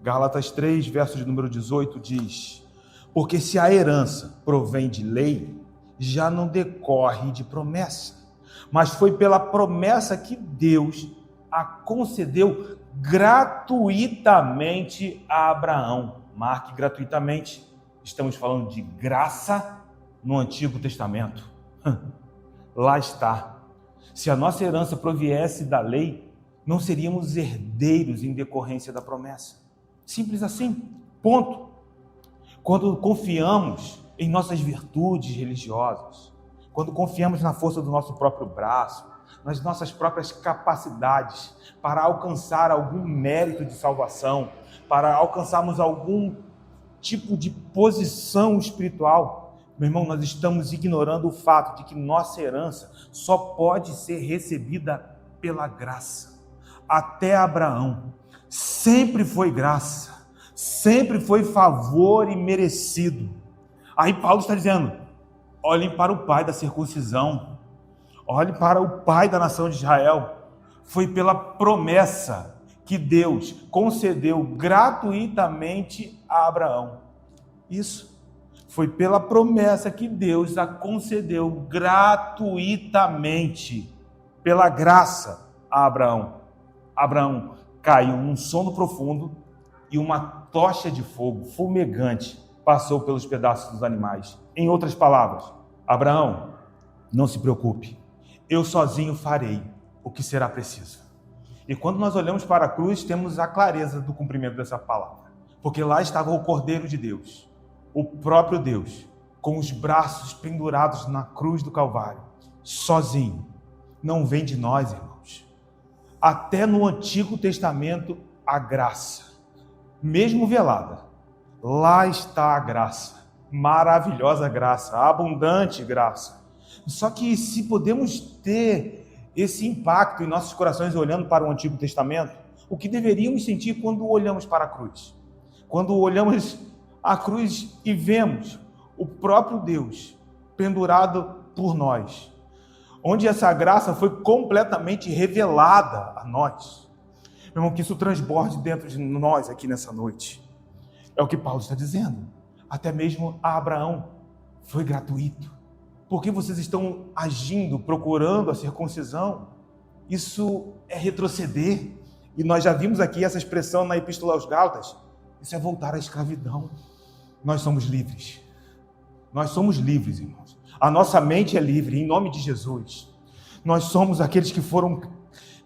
Speaker 1: Gálatas 3, verso de número 18 diz, porque se a herança provém de lei, já não decorre de promessa, mas foi pela promessa que Deus a concedeu gratuitamente a Abraão. Marque gratuitamente, estamos falando de graça no Antigo Testamento. Lá está. Se a nossa herança proviesse da lei, não seríamos herdeiros em decorrência da promessa. Simples assim, ponto. Quando confiamos em nossas virtudes religiosas, quando confiamos na força do nosso próprio braço, nas nossas próprias capacidades para alcançar algum mérito de salvação, para alcançarmos algum tipo de posição espiritual, meu irmão, nós estamos ignorando o fato de que nossa herança só pode ser recebida pela graça. Até Abraão sempre foi graça, sempre foi favor e merecido. Aí Paulo está dizendo, olhem para o pai da circuncisão, olhem para o pai da nação de Israel. Foi pela promessa que Deus concedeu gratuitamente a Abraão. Isso. Foi pela promessa que Deus a concedeu gratuitamente, pela graça a Abraão. Abraão caiu num sono profundo e uma tocha de fogo fumegante passou pelos pedaços dos animais. Em outras palavras, Abraão, não se preocupe, eu sozinho farei o que será preciso. E quando nós olhamos para a cruz, temos a clareza do cumprimento dessa palavra, porque lá estava o Cordeiro de Deus, o próprio Deus, com os braços pendurados na cruz do Calvário, sozinho. Não vem de nós, irmãos. Até no Antigo Testamento, a graça, mesmo velada, lá está a graça, maravilhosa graça, abundante graça. Só que se podemos ter esse impacto em nossos corações olhando para o Antigo Testamento, o que deveríamos sentir quando olhamos para a cruz? Quando olhamos a cruz e vemos o próprio Deus pendurado por nós, onde essa graça foi completamente revelada a nós. Meu irmão, que isso transborde dentro de nós aqui nessa noite. É o que Paulo está dizendo. Até mesmo a Abraão foi gratuito. Por que vocês estão agindo, procurando a circuncisão? Isso é retroceder. E nós já vimos aqui essa expressão na Epístola aos Gálatas. Isso é voltar à escravidão. Nós somos livres. Nós somos livres, irmãos. A nossa mente é livre, em nome de Jesus. Nós somos aqueles que foram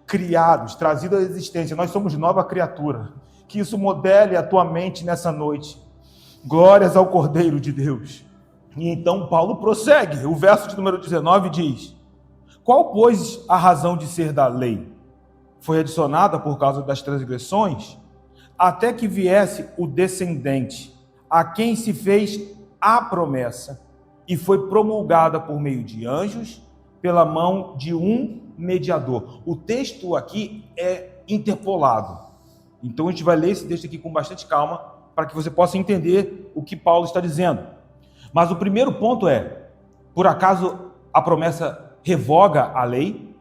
Speaker 1: criados, trazidos à existência. Nós somos nova criatura. Que isso modele a tua mente nessa noite. Glórias ao Cordeiro de Deus. E então Paulo prossegue. O verso de número 19 diz: qual, pois, a razão de ser da lei? Foi adicionada por causa das transgressões, até que viesse o descendente, a quem se fez a promessa, e foi promulgada por meio de anjos, pela mão de um mediador. O texto aqui é interpolado. Então a gente vai ler esse texto aqui com bastante calma, para que você possa entender o que Paulo está dizendo. Mas o primeiro ponto é, por acaso a promessa revoga a lei?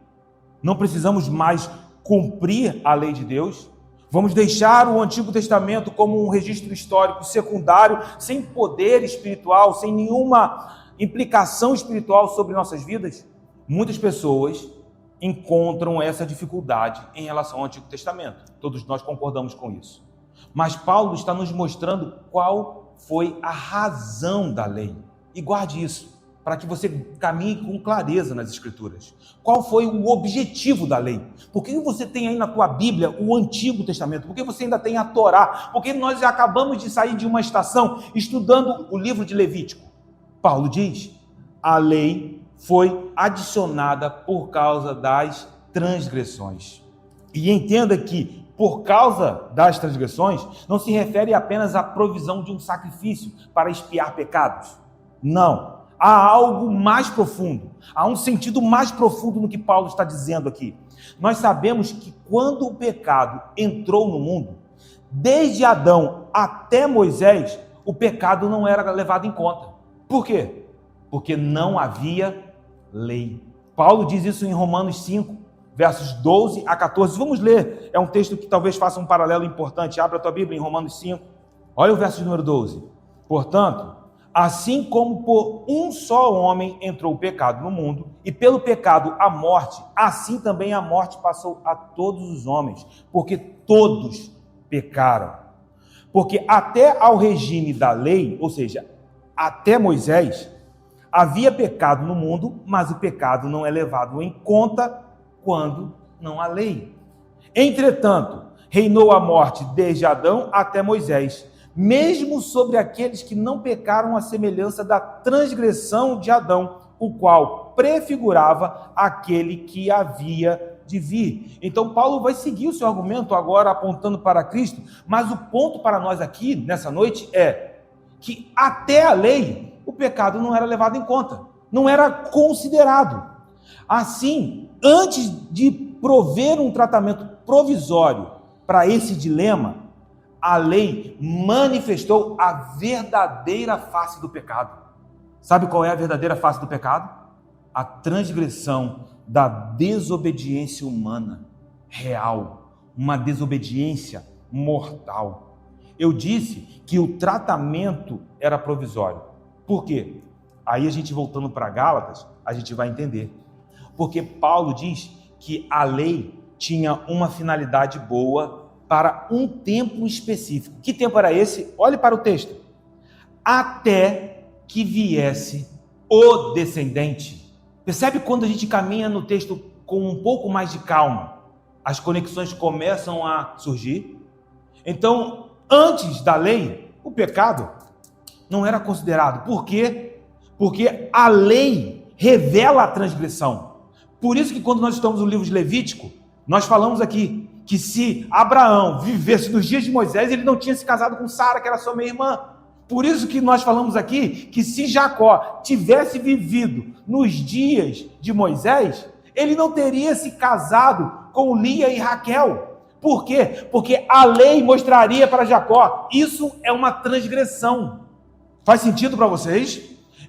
Speaker 1: Não precisamos mais cumprir a lei de Deus? Vamos deixar o Antigo Testamento como um registro histórico secundário, sem poder espiritual, sem nenhuma implicação espiritual sobre nossas vidas? Muitas pessoas encontram essa dificuldade em relação ao Antigo Testamento. Todos nós concordamos com isso. Mas Paulo está nos mostrando qual foi a razão da lei. E guarde isso, para que você caminhe com clareza nas Escrituras. Qual foi o objetivo da lei? Por que você tem aí na tua Bíblia o Antigo Testamento? Por que você ainda tem a Torá? Porque nós acabamos de sair de uma estação estudando o livro de Levítico. Paulo diz, a lei foi adicionada por causa das transgressões. E entenda que, por causa das transgressões, não se refere apenas à provisão de um sacrifício para expiar pecados. Não. Há algo mais profundo. Há um sentido mais profundo no que Paulo está dizendo aqui. Nós sabemos que quando o pecado entrou no mundo, desde Adão até Moisés, o pecado não era levado em conta. Por quê? Porque não havia lei. Paulo diz isso em Romanos 5, versos 12 a 14. Vamos ler. É um texto que talvez faça um paralelo importante. Abra a tua Bíblia em Romanos 5. Olha o verso número 12. Portanto, assim como por um só homem entrou o pecado no mundo, e pelo pecado a morte, assim também a morte passou a todos os homens, porque todos pecaram. Porque até ao regime da lei, ou seja, até Moisés, havia pecado no mundo, mas o pecado não é levado em conta quando não há lei. Entretanto, reinou a morte desde Adão até Moisés, mesmo sobre aqueles que não pecaram à semelhança da transgressão de Adão, o qual prefigurava aquele que havia de vir. Então Paulo vai seguir o seu argumento agora apontando para Cristo, mas o ponto para nós aqui nessa noite é que até a lei o pecado não era levado em conta, não era considerado. Assim, antes de prover um tratamento provisório para esse dilema, a lei manifestou a verdadeira face do pecado. Sabe qual é a verdadeira face do pecado? A transgressão da desobediência humana real, uma desobediência mortal. Eu disse que o tratamento era provisório. Por quê? Aí a gente voltando para Gálatas, a gente vai entender. Porque Paulo diz que a lei tinha uma finalidade boa para um tempo específico. Que tempo era esse? Olhe para o texto. Até que viesse o descendente. Percebe quando a gente caminha no texto com um pouco mais de calma? As conexões começam a surgir. Então, antes da lei, o pecado não era considerado. Por quê? Porque a lei revela a transgressão. Por isso que quando nós estamos no livro de Levítico, nós falamos aqui que se Abraão vivesse nos dias de Moisés, ele não tinha se casado com Sara, que era sua meia-irmã. Por isso que nós falamos aqui que se Jacó tivesse vivido nos dias de Moisés, ele não teria se casado com Lia e Raquel. Por quê? Porque a lei mostraria para Jacó, isso é uma transgressão. Faz sentido para vocês?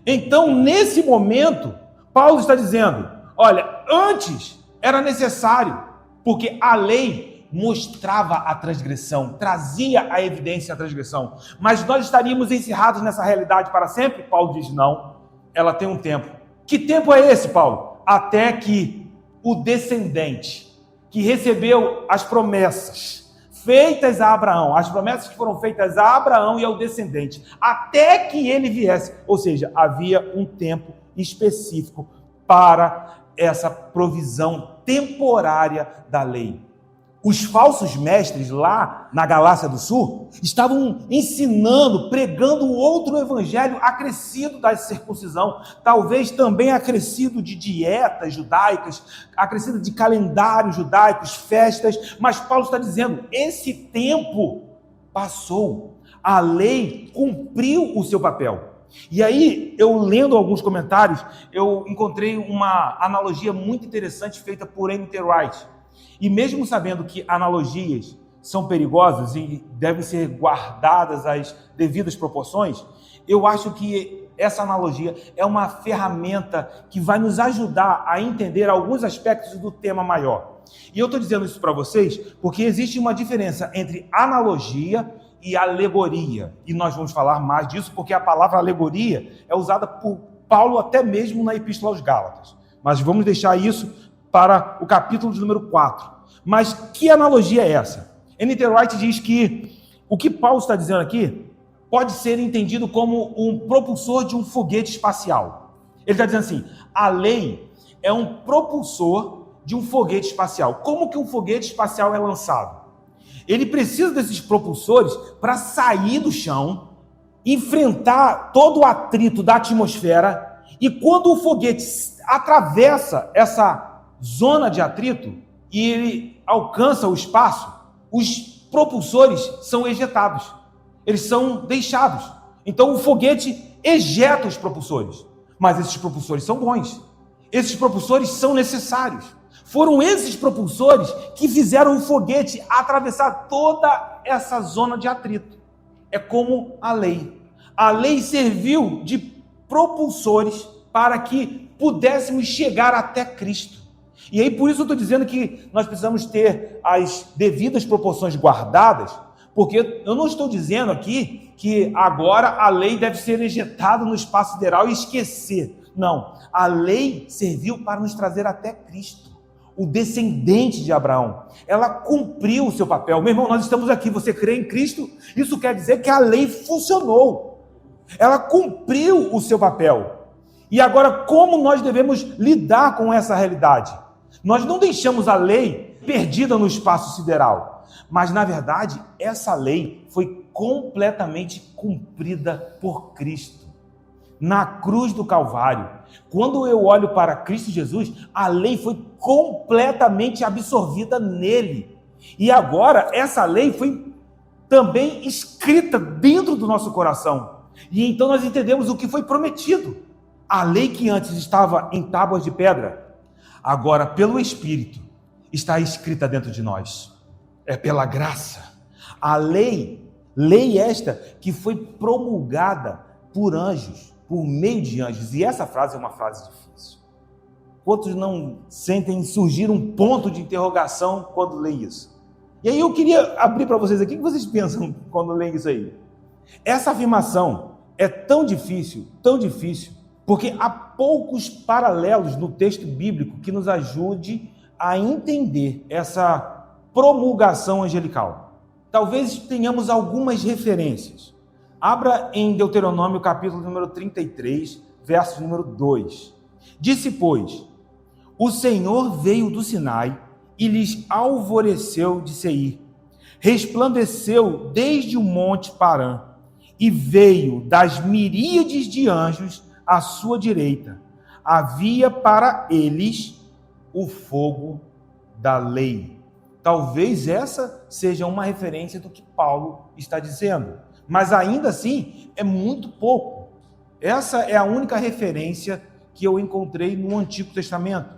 Speaker 1: Então, nesse momento, Paulo está dizendo, olha, antes era necessário, porque a lei mostrava a transgressão, trazia a evidência da transgressão. Mas nós estaríamos encerrados nessa realidade para sempre? Paulo diz, não, ela tem um tempo. Que tempo é esse, Paulo? Até que o descendente, que recebeu as promessas feitas a Abraão, as promessas que foram feitas a Abraão e ao descendente, até que ele viesse, ou seja, havia um tempo específico para essa provisão temporária da lei. Os falsos mestres lá na Galácia do Sul estavam ensinando, pregando outro evangelho acrescido da circuncisão, talvez também acrescido de dietas judaicas, acrescido de calendários judaicos, festas, mas Paulo está dizendo, esse tempo passou, a lei cumpriu o seu papel. E aí, eu lendo alguns comentários, eu encontrei uma analogia muito interessante feita por N.T. Wright. E mesmo sabendo que analogias são perigosas e devem ser guardadas as devidas proporções, eu acho que essa analogia é uma ferramenta que vai nos ajudar a entender alguns aspectos do tema maior. E eu estou dizendo isso para vocês porque existe uma diferença entre analogia e alegoria. E nós vamos falar mais disso porque a palavra alegoria é usada por Paulo até mesmo na Epístola aos Gálatas. Mas vamos deixar isso para o capítulo de número 4. Mas que analogia é essa? N.T. Wright diz que o que Paulo está dizendo aqui pode ser entendido como um propulsor de um foguete espacial. Ele está dizendo assim, a lei é um propulsor de um foguete espacial. Como que um foguete espacial é lançado? Ele precisa desses propulsores para sair do chão, enfrentar todo o atrito da atmosfera, e quando o foguete atravessa essa zona de atrito e ele alcança o espaço, os propulsores são ejetados, eles são deixados. Então o foguete ejeta os propulsores, mas esses propulsores são bons, esses propulsores são necessários. Foram esses propulsores que fizeram o foguete atravessar toda essa zona de atrito. É como a lei. A lei serviu de propulsores para que pudéssemos chegar até Cristo. E aí, por isso eu estou dizendo que nós precisamos ter as devidas proporções guardadas, porque eu não estou dizendo aqui que agora a lei deve ser ejetada no espaço sideral e esquecer. Não, a lei serviu para nos trazer até Cristo, o descendente de Abraão. Ela cumpriu o seu papel. Meu irmão, nós estamos aqui, você crê em Cristo? Isso quer dizer que a lei funcionou. Ela cumpriu o seu papel. E agora, como nós devemos lidar com essa realidade? Nós não deixamos a lei perdida no espaço sideral, mas, na verdade, essa lei foi completamente cumprida por Cristo. Na cruz do Calvário, quando eu olho para Cristo Jesus, a lei foi completamente absorvida nele. E agora, essa lei foi também escrita dentro do nosso coração. E então nós entendemos o que foi prometido. A lei que antes estava em tábuas de pedra, agora, pelo Espírito, está escrita dentro de nós. É pela graça. A lei esta que foi promulgada por anjos, por meio de anjos. E essa frase é uma frase difícil. Quantos não sentem surgir um ponto de interrogação quando leem isso? E aí eu queria abrir para vocês aqui, o que vocês pensam quando leem isso aí? Essa afirmação é tão difícil, porque há poucos paralelos no texto bíblico que nos ajude a entender essa promulgação angelical. Talvez tenhamos algumas referências. Abra em Deuteronômio, capítulo número 33, verso número 2. Disse, pois, o Senhor veio do Sinai e lhes alvoreceu de Seir. Resplandeceu desde o monte Parã e veio das miríades de anjos à sua direita. Havia para eles o fogo da lei. Talvez essa seja uma referência do que Paulo está dizendo, mas ainda assim é muito pouco. Essa é a única referência que eu encontrei no Antigo Testamento.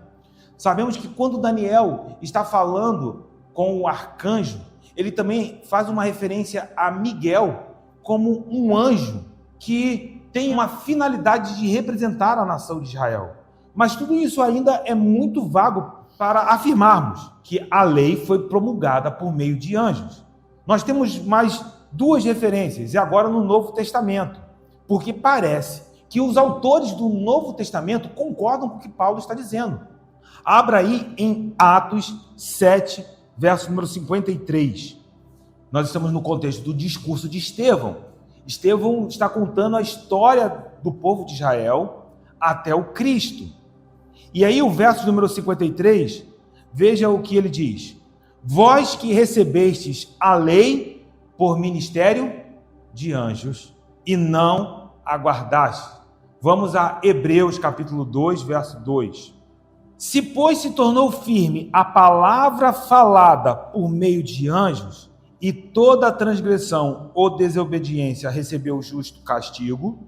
Speaker 1: Sabemos que quando Daniel está falando com o arcanjo, ele também faz uma referência a Miguel como um anjo que tem uma finalidade de representar a nação de Israel. Mas tudo isso ainda é muito vago para afirmarmos que a lei foi promulgada por meio de anjos. Nós temos mais duas referências, e agora no Novo Testamento, porque parece que os autores do Novo Testamento concordam com o que Paulo está dizendo. Abra aí em Atos 7, verso número 53. Nós estamos no contexto do discurso de Estevão. Estevão está contando a história do povo de Israel até o Cristo. E aí o verso número 53, veja o que ele diz. Vós que recebestes a lei por ministério de anjos e não aguardaste. Vamos a Hebreus capítulo 2, verso 2. Se, pois, se tornou firme a palavra falada por meio de anjos, e toda transgressão ou desobediência recebeu justo castigo,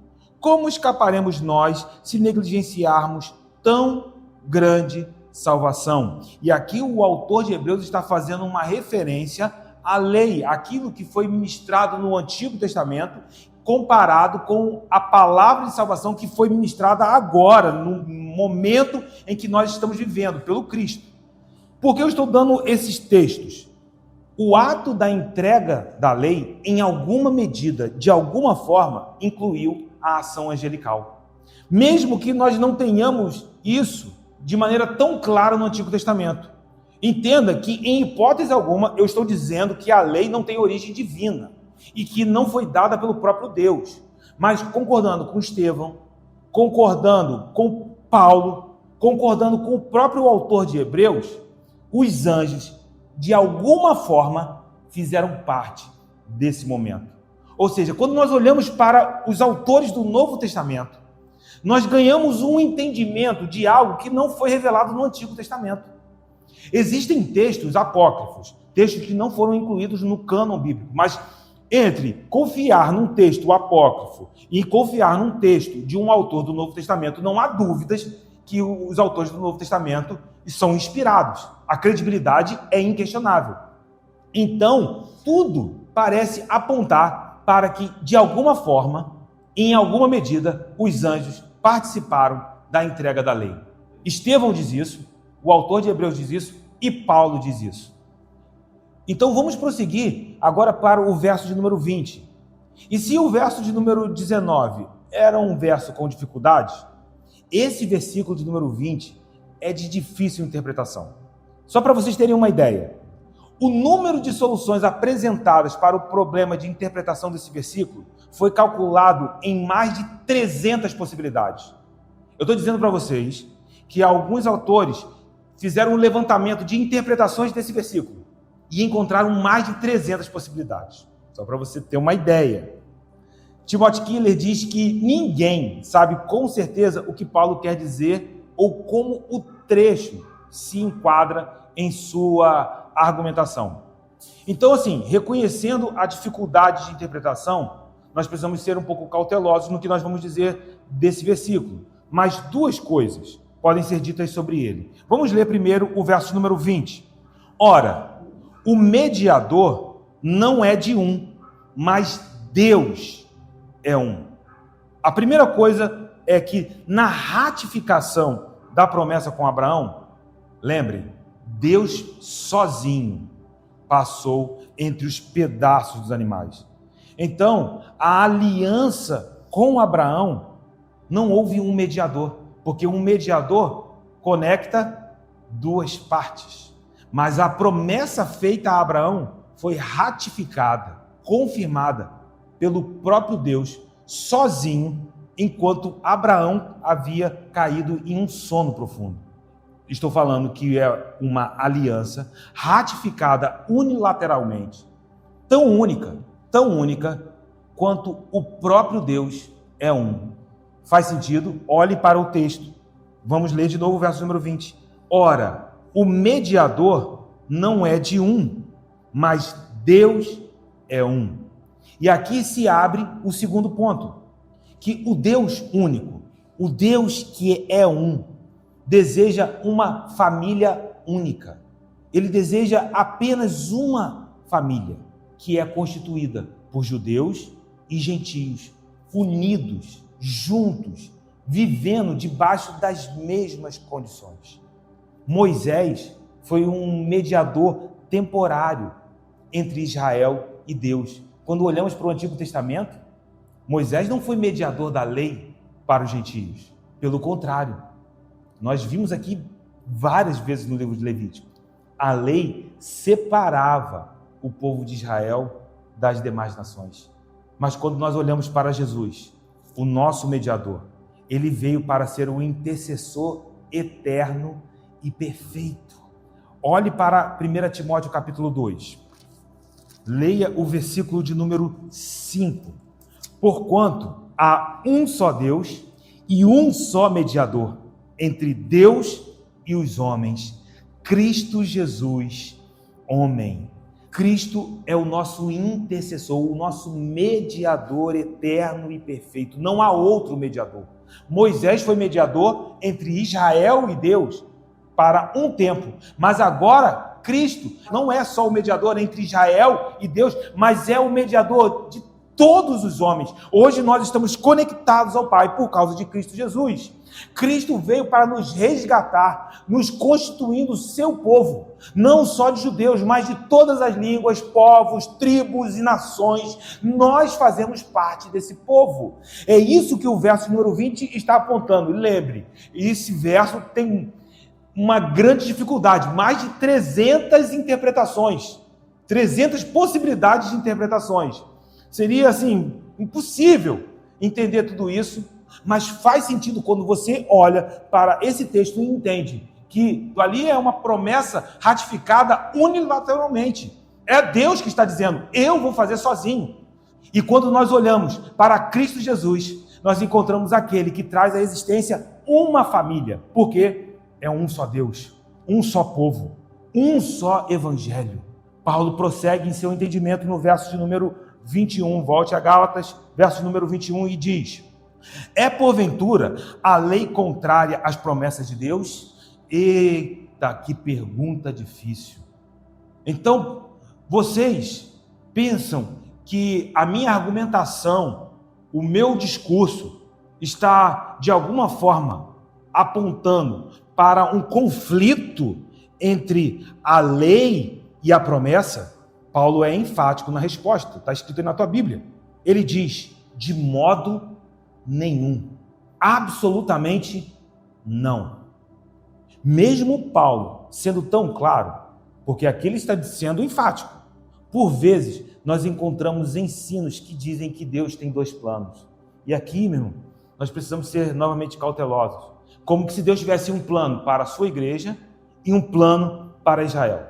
Speaker 1: como escaparemos nós se negligenciarmos tão grande salvação? E aqui o autor de Hebreus está fazendo uma referência à lei, aquilo que foi ministrado no Antigo Testamento, comparado com a palavra de salvação que foi ministrada agora, no momento em que nós estamos vivendo, pelo Cristo. Por que eu estou dando esses textos? O ato da entrega da lei, em alguma medida, de alguma forma, incluiu a ação angelical. Mesmo que nós não tenhamos isso de maneira tão clara no Antigo Testamento. Entenda que, em hipótese alguma, eu estou dizendo que a lei não tem origem divina e que não foi dada pelo próprio Deus. Mas concordando com Estevão, concordando com Paulo, concordando com o próprio autor de Hebreus, os anjos, de alguma forma, fizeram parte desse momento. Ou seja, quando nós olhamos para os autores do Novo Testamento, nós ganhamos um entendimento de algo que não foi revelado no Antigo Testamento. Existem textos apócrifos, textos que não foram incluídos no cânon bíblico, mas entre confiar num texto apócrifo e confiar num texto de um autor do Novo Testamento, não há dúvidas que os autores do Novo Testamento são inspirados. A credibilidade é inquestionável. Então, tudo parece apontar para que, de alguma forma, em alguma medida, os anjos participaram da entrega da lei. Estevão diz isso, o autor de Hebreus diz isso e Paulo diz isso. Então vamos prosseguir agora para o verso de número 20. E se o verso de número 19 era um verso com dificuldades, esse versículo de número 20 é de difícil interpretação. Só para vocês terem uma ideia, o número de soluções apresentadas para o problema de interpretação desse versículo foi calculado em mais de 300 possibilidades. Eu estou dizendo para vocês que alguns autores fizeram um levantamento de interpretações desse versículo e encontraram mais de 300 possibilidades. Só para você ter uma ideia. Timothy Keller diz que ninguém sabe com certeza o que Paulo quer dizer ou como o trecho se enquadra em sua argumentação. Então, assim, reconhecendo a dificuldade de interpretação, nós precisamos ser um pouco cautelosos no que nós vamos dizer desse versículo. Mas duas coisas podem ser ditas sobre ele. Vamos ler primeiro o verso número 20. Ora, o mediador não é de um, mas Deus é um. A primeira coisa é que na ratificação da promessa com Abraão, lembre, Deus sozinho passou entre os pedaços dos animais. Então, a aliança com Abraão, não houve um mediador, porque um mediador conecta duas partes. Mas a promessa feita a Abraão foi ratificada, confirmada pelo próprio Deus, sozinho, enquanto Abraão havia caído em um sono profundo. Estou falando que é uma aliança ratificada unilateralmente, tão única, quanto o próprio Deus é um. Faz sentido? Olhe para o texto. Vamos ler de novo o verso número 20. Ora, o mediador não é de um, mas Deus é um. E aqui se abre o segundo ponto, que o Deus único, o Deus que é um, deseja uma família única. Ele deseja apenas uma família, que é constituída por judeus e gentios, unidos, juntos, vivendo debaixo das mesmas condições. Moisés foi um mediador temporário entre Israel e Deus. Quando olhamos para o Antigo Testamento, Moisés não foi mediador da lei para os gentios. Pelo contrário, nós vimos aqui várias vezes no livro de Levítico, a lei separava o povo de Israel das demais nações. Mas quando nós olhamos para Jesus, o nosso mediador, ele veio para ser o intercessor eterno e perfeito. Olhe para 1 Timóteo capítulo 2. Leia o versículo de número 5. Porquanto há um só Deus e um só mediador entre Deus e os homens, Cristo Jesus, homem. Cristo é o nosso intercessor, o nosso mediador eterno e perfeito. Não há outro mediador. Moisés foi mediador entre Israel e Deus para um tempo, mas agora Cristo não é só o mediador entre Israel e Deus, mas é o mediador de todos os homens. Hoje nós estamos conectados ao Pai por causa de Cristo Jesus. Cristo veio para nos resgatar, nos constituindo seu povo, não só de judeus, mas de todas as línguas, povos, tribos e nações. Nós fazemos parte desse povo. É isso que o verso número 20 está apontando. Lembre, esse verso tem uma grande dificuldade, mais de 300 interpretações, 300 possibilidades de interpretações. Seria, assim, impossível entender tudo isso, mas faz sentido quando você olha para esse texto e entende que ali é uma promessa ratificada unilateralmente. É Deus que está dizendo, eu vou fazer sozinho. E quando nós olhamos para Cristo Jesus, nós encontramos aquele que traz à existência uma família, porque é um só Deus, um só povo, um só evangelho. Paulo prossegue em seu entendimento no verso de número 21, volte a Gálatas, verso número 21, e diz: é porventura a lei contrária às promessas de Deus? Eita, que pergunta difícil. Então, vocês pensam que a minha argumentação, o meu discurso, está de alguma forma apontando para um conflito entre a lei e a promessa? Paulo é enfático na resposta, está escrito aí na tua Bíblia. Ele diz: de modo nenhum, absolutamente não. Mesmo Paulo sendo tão claro, porque aqui ele está sendo enfático, por vezes nós encontramos ensinos que dizem que Deus tem dois planos. E aqui, meu irmão, nós precisamos ser novamente cautelosos, como que se Deus tivesse um plano para a sua igreja e um plano para Israel.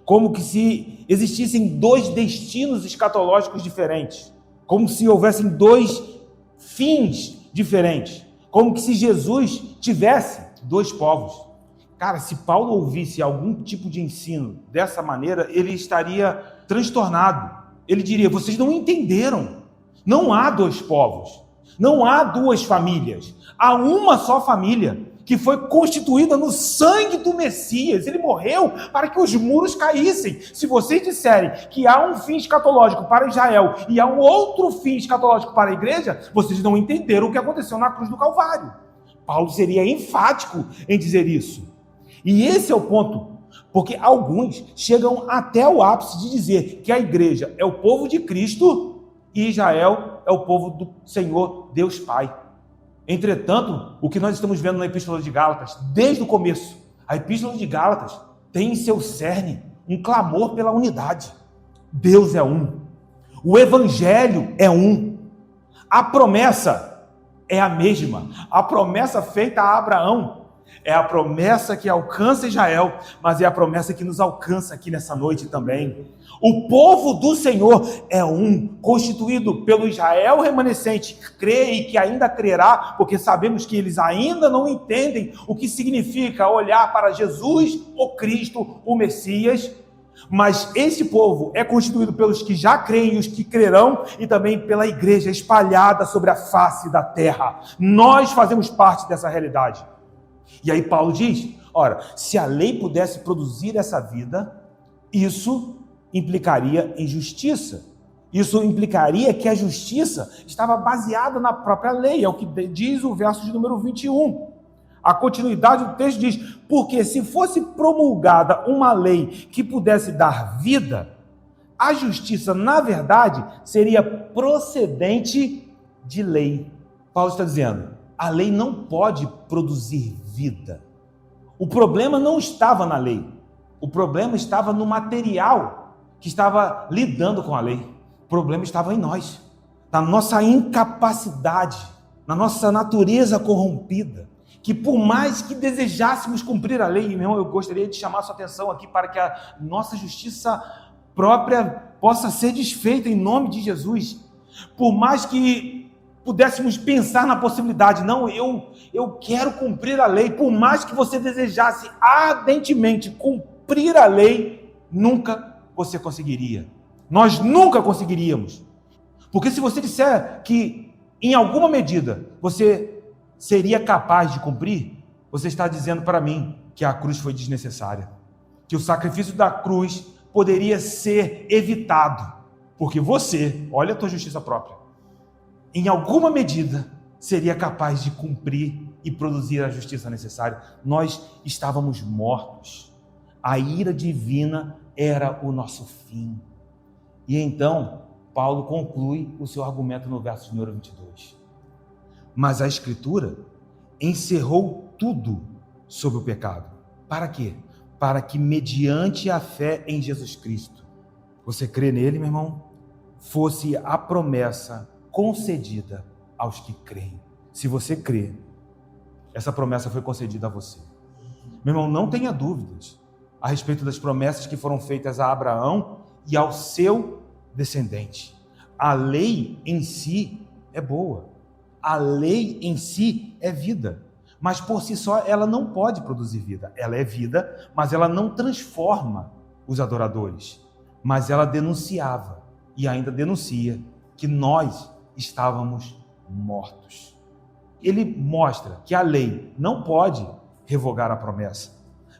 Speaker 1: Como que se existissem dois destinos escatológicos diferentes, como se houvessem dois fins diferentes, como que se Jesus tivesse dois povos. Cara, se Paulo ouvisse algum tipo de ensino dessa maneira, ele estaria transtornado. Ele diria: vocês não entenderam, não há dois povos, não há duas famílias, há uma só família, que foi constituída no sangue do Messias. Ele morreu para que os muros caíssem. Se vocês disserem que há um fim escatológico para Israel e há um outro fim escatológico para a igreja, vocês não entenderam o que aconteceu na cruz do Calvário. Paulo seria enfático em dizer isso. E esse é o ponto, porque alguns chegam até o ápice de dizer que a igreja é o povo de Cristo e Israel é o povo do Senhor Deus Pai. Entretanto, o que nós estamos vendo na Epístola de Gálatas, desde o começo, a Epístola de Gálatas tem em seu cerne um clamor pela unidade. Deus é um, o Evangelho é um, a promessa é a mesma, a promessa feita a Abraão é a promessa que alcança Israel, mas é a promessa que nos alcança aqui nessa noite também. O povo do Senhor é um, constituído pelo Israel remanescente, que crê e que ainda crerá, porque sabemos que eles ainda não entendem o que significa olhar para Jesus, o Cristo, o Messias. Mas esse povo é constituído pelos que já creem e os que crerão, e também pela igreja espalhada sobre a face da terra. Nós fazemos parte dessa realidade. E aí Paulo diz: ora, se a lei pudesse produzir essa vida, isso implicaria em justiça. Isso implicaria que a justiça estava baseada na própria lei, é o que diz o verso de número 21. A continuidade do texto diz: porque se fosse promulgada uma lei que pudesse dar vida, a justiça, na verdade, seria procedente de lei. Paulo está dizendo: a lei não pode produzir vida. O problema não estava na lei. O problema estava no material que estava lidando com a lei. O problema estava em nós, na nossa incapacidade, na nossa natureza corrompida, que por mais que desejássemos cumprir a lei, meu irmão, eu gostaria de chamar a sua atenção aqui para que a nossa justiça própria possa ser desfeita em nome de Jesus. Por mais que pudéssemos pensar na possibilidade, não, eu quero cumprir a lei, por mais que você desejasse ardentemente cumprir a lei, nunca você conseguiria. Nós nunca conseguiríamos. Porque se você disser que, em alguma medida, você seria capaz de cumprir, você está dizendo para mim que a cruz foi desnecessária, que o sacrifício da cruz poderia ser evitado, porque você, olha a tua justiça própria, em alguma medida, seria capaz de cumprir e produzir a justiça necessária. Nós estávamos mortos. A ira divina era o nosso fim. E então, Paulo conclui o seu argumento no verso número 22. Mas a Escritura encerrou tudo sobre o pecado. Para quê? Para que, mediante a fé em Jesus Cristo, você crê nele, meu irmão? Fosse a promessa concedida aos que creem. Se você crê, essa promessa foi concedida a você. Meu irmão, não tenha dúvidas a respeito das promessas que foram feitas a Abraão e ao seu descendente. A lei em si é boa. A lei em si é vida, mas por si só ela não pode produzir vida. Ela é vida, mas ela não transforma os adoradores. Mas ela denunciava, e ainda denuncia, que nós estávamos mortos. Ele mostra que a lei não pode revogar a promessa,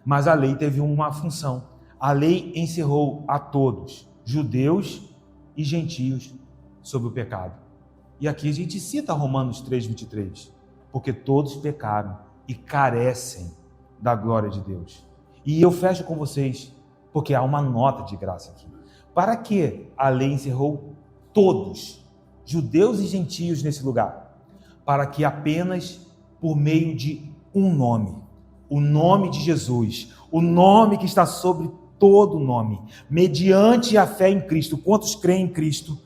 Speaker 1: mas a lei teve uma função. A lei encerrou a todos, judeus e gentios, sob o pecado. E aqui a gente cita Romanos 3:23, porque todos pecaram e carecem da glória de Deus. E eu fecho com vocês, porque há uma nota de graça aqui. Para que a lei encerrou todos, judeus e gentios nesse lugar? Para que apenas por meio de um nome, o nome de Jesus, o nome que está sobre todo nome, mediante a fé em Cristo. Quantos creem em Cristo?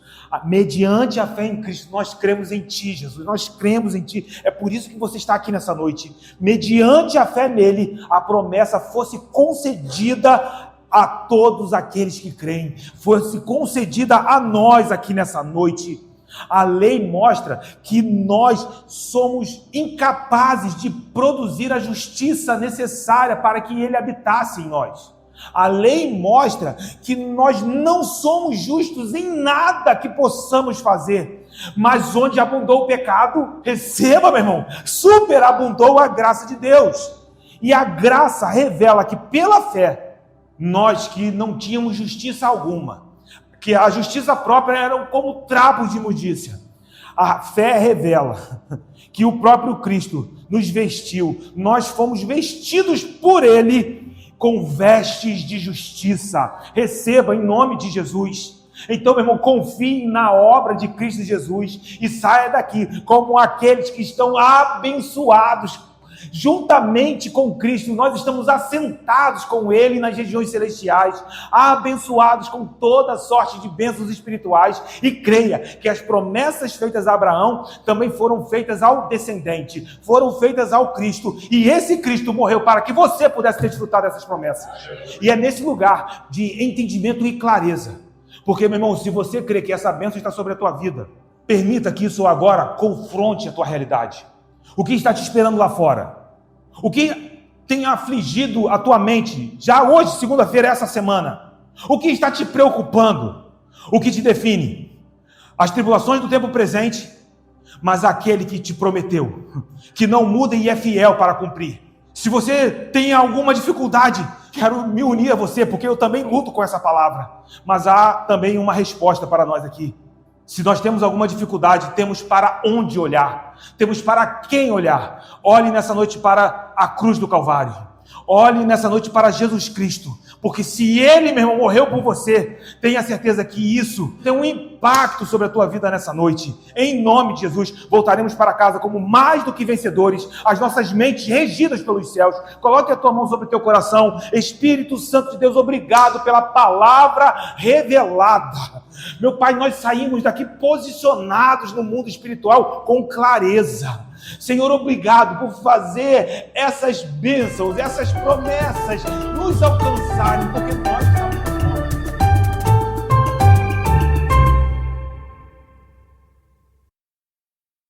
Speaker 1: Mediante a fé em Cristo, nós cremos em Ti, Jesus, nós cremos em Ti. É por isso que você está aqui nessa noite. Mediante a fé nele, a promessa fosse concedida a todos aqueles que creem, fosse concedida a nós aqui nessa noite. A lei mostra que nós somos incapazes de produzir a justiça necessária para que ele habitasse em nós. A lei mostra que nós não somos justos em nada que possamos fazer, mas onde abundou o pecado, receba, meu irmão, superabundou a graça de Deus. E a graça revela que pela fé, nós que não tínhamos justiça alguma, que a justiça própria era como trapos de imundícia, a fé revela que o próprio Cristo nos vestiu, nós fomos vestidos por Ele com vestes de justiça. Receba em nome de Jesus. Então, meu irmão, confie na obra de Cristo Jesus e saia daqui como aqueles que estão abençoados. Juntamente com Cristo, nós estamos assentados com Ele nas regiões celestiais, abençoados com toda sorte de bênçãos espirituais. E creia que as promessas feitas a Abraão também foram feitas ao descendente, foram feitas ao Cristo. E esse Cristo morreu para que você pudesse desfrutar dessas promessas. E é nesse lugar de entendimento e clareza. Porque, meu irmão, se você crê que essa bênção está sobre a tua vida, permita que isso agora confronte a tua realidade. O que está te esperando lá fora? O que tem afligido a tua mente, já hoje, segunda-feira, essa semana? O que está te preocupando? O que te define? As tribulações do tempo presente, mas aquele que te prometeu, que não muda e é fiel para cumprir. Se você tem alguma dificuldade, quero me unir a você, porque eu também luto com essa palavra. Mas há também uma resposta para nós aqui. Se nós temos alguma dificuldade, temos para onde olhar, temos para quem olhar. Olhe nessa noite para a cruz do Calvário, olhe nessa noite para Jesus Cristo, porque se Ele, meu irmão, morreu por você, tenha certeza que isso tem um impacto sobre a tua vida nessa noite. Em nome de Jesus, voltaremos para casa como mais do que vencedores, as nossas mentes regidas pelos céus. Coloque a tua mão sobre o teu coração. Espírito Santo de Deus, obrigado pela palavra revelada. Meu Pai, nós saímos daqui posicionados no mundo espiritual com clareza. Senhor, obrigado por fazer essas bênçãos, essas promessas nos alcançarem, porque nós sabemos.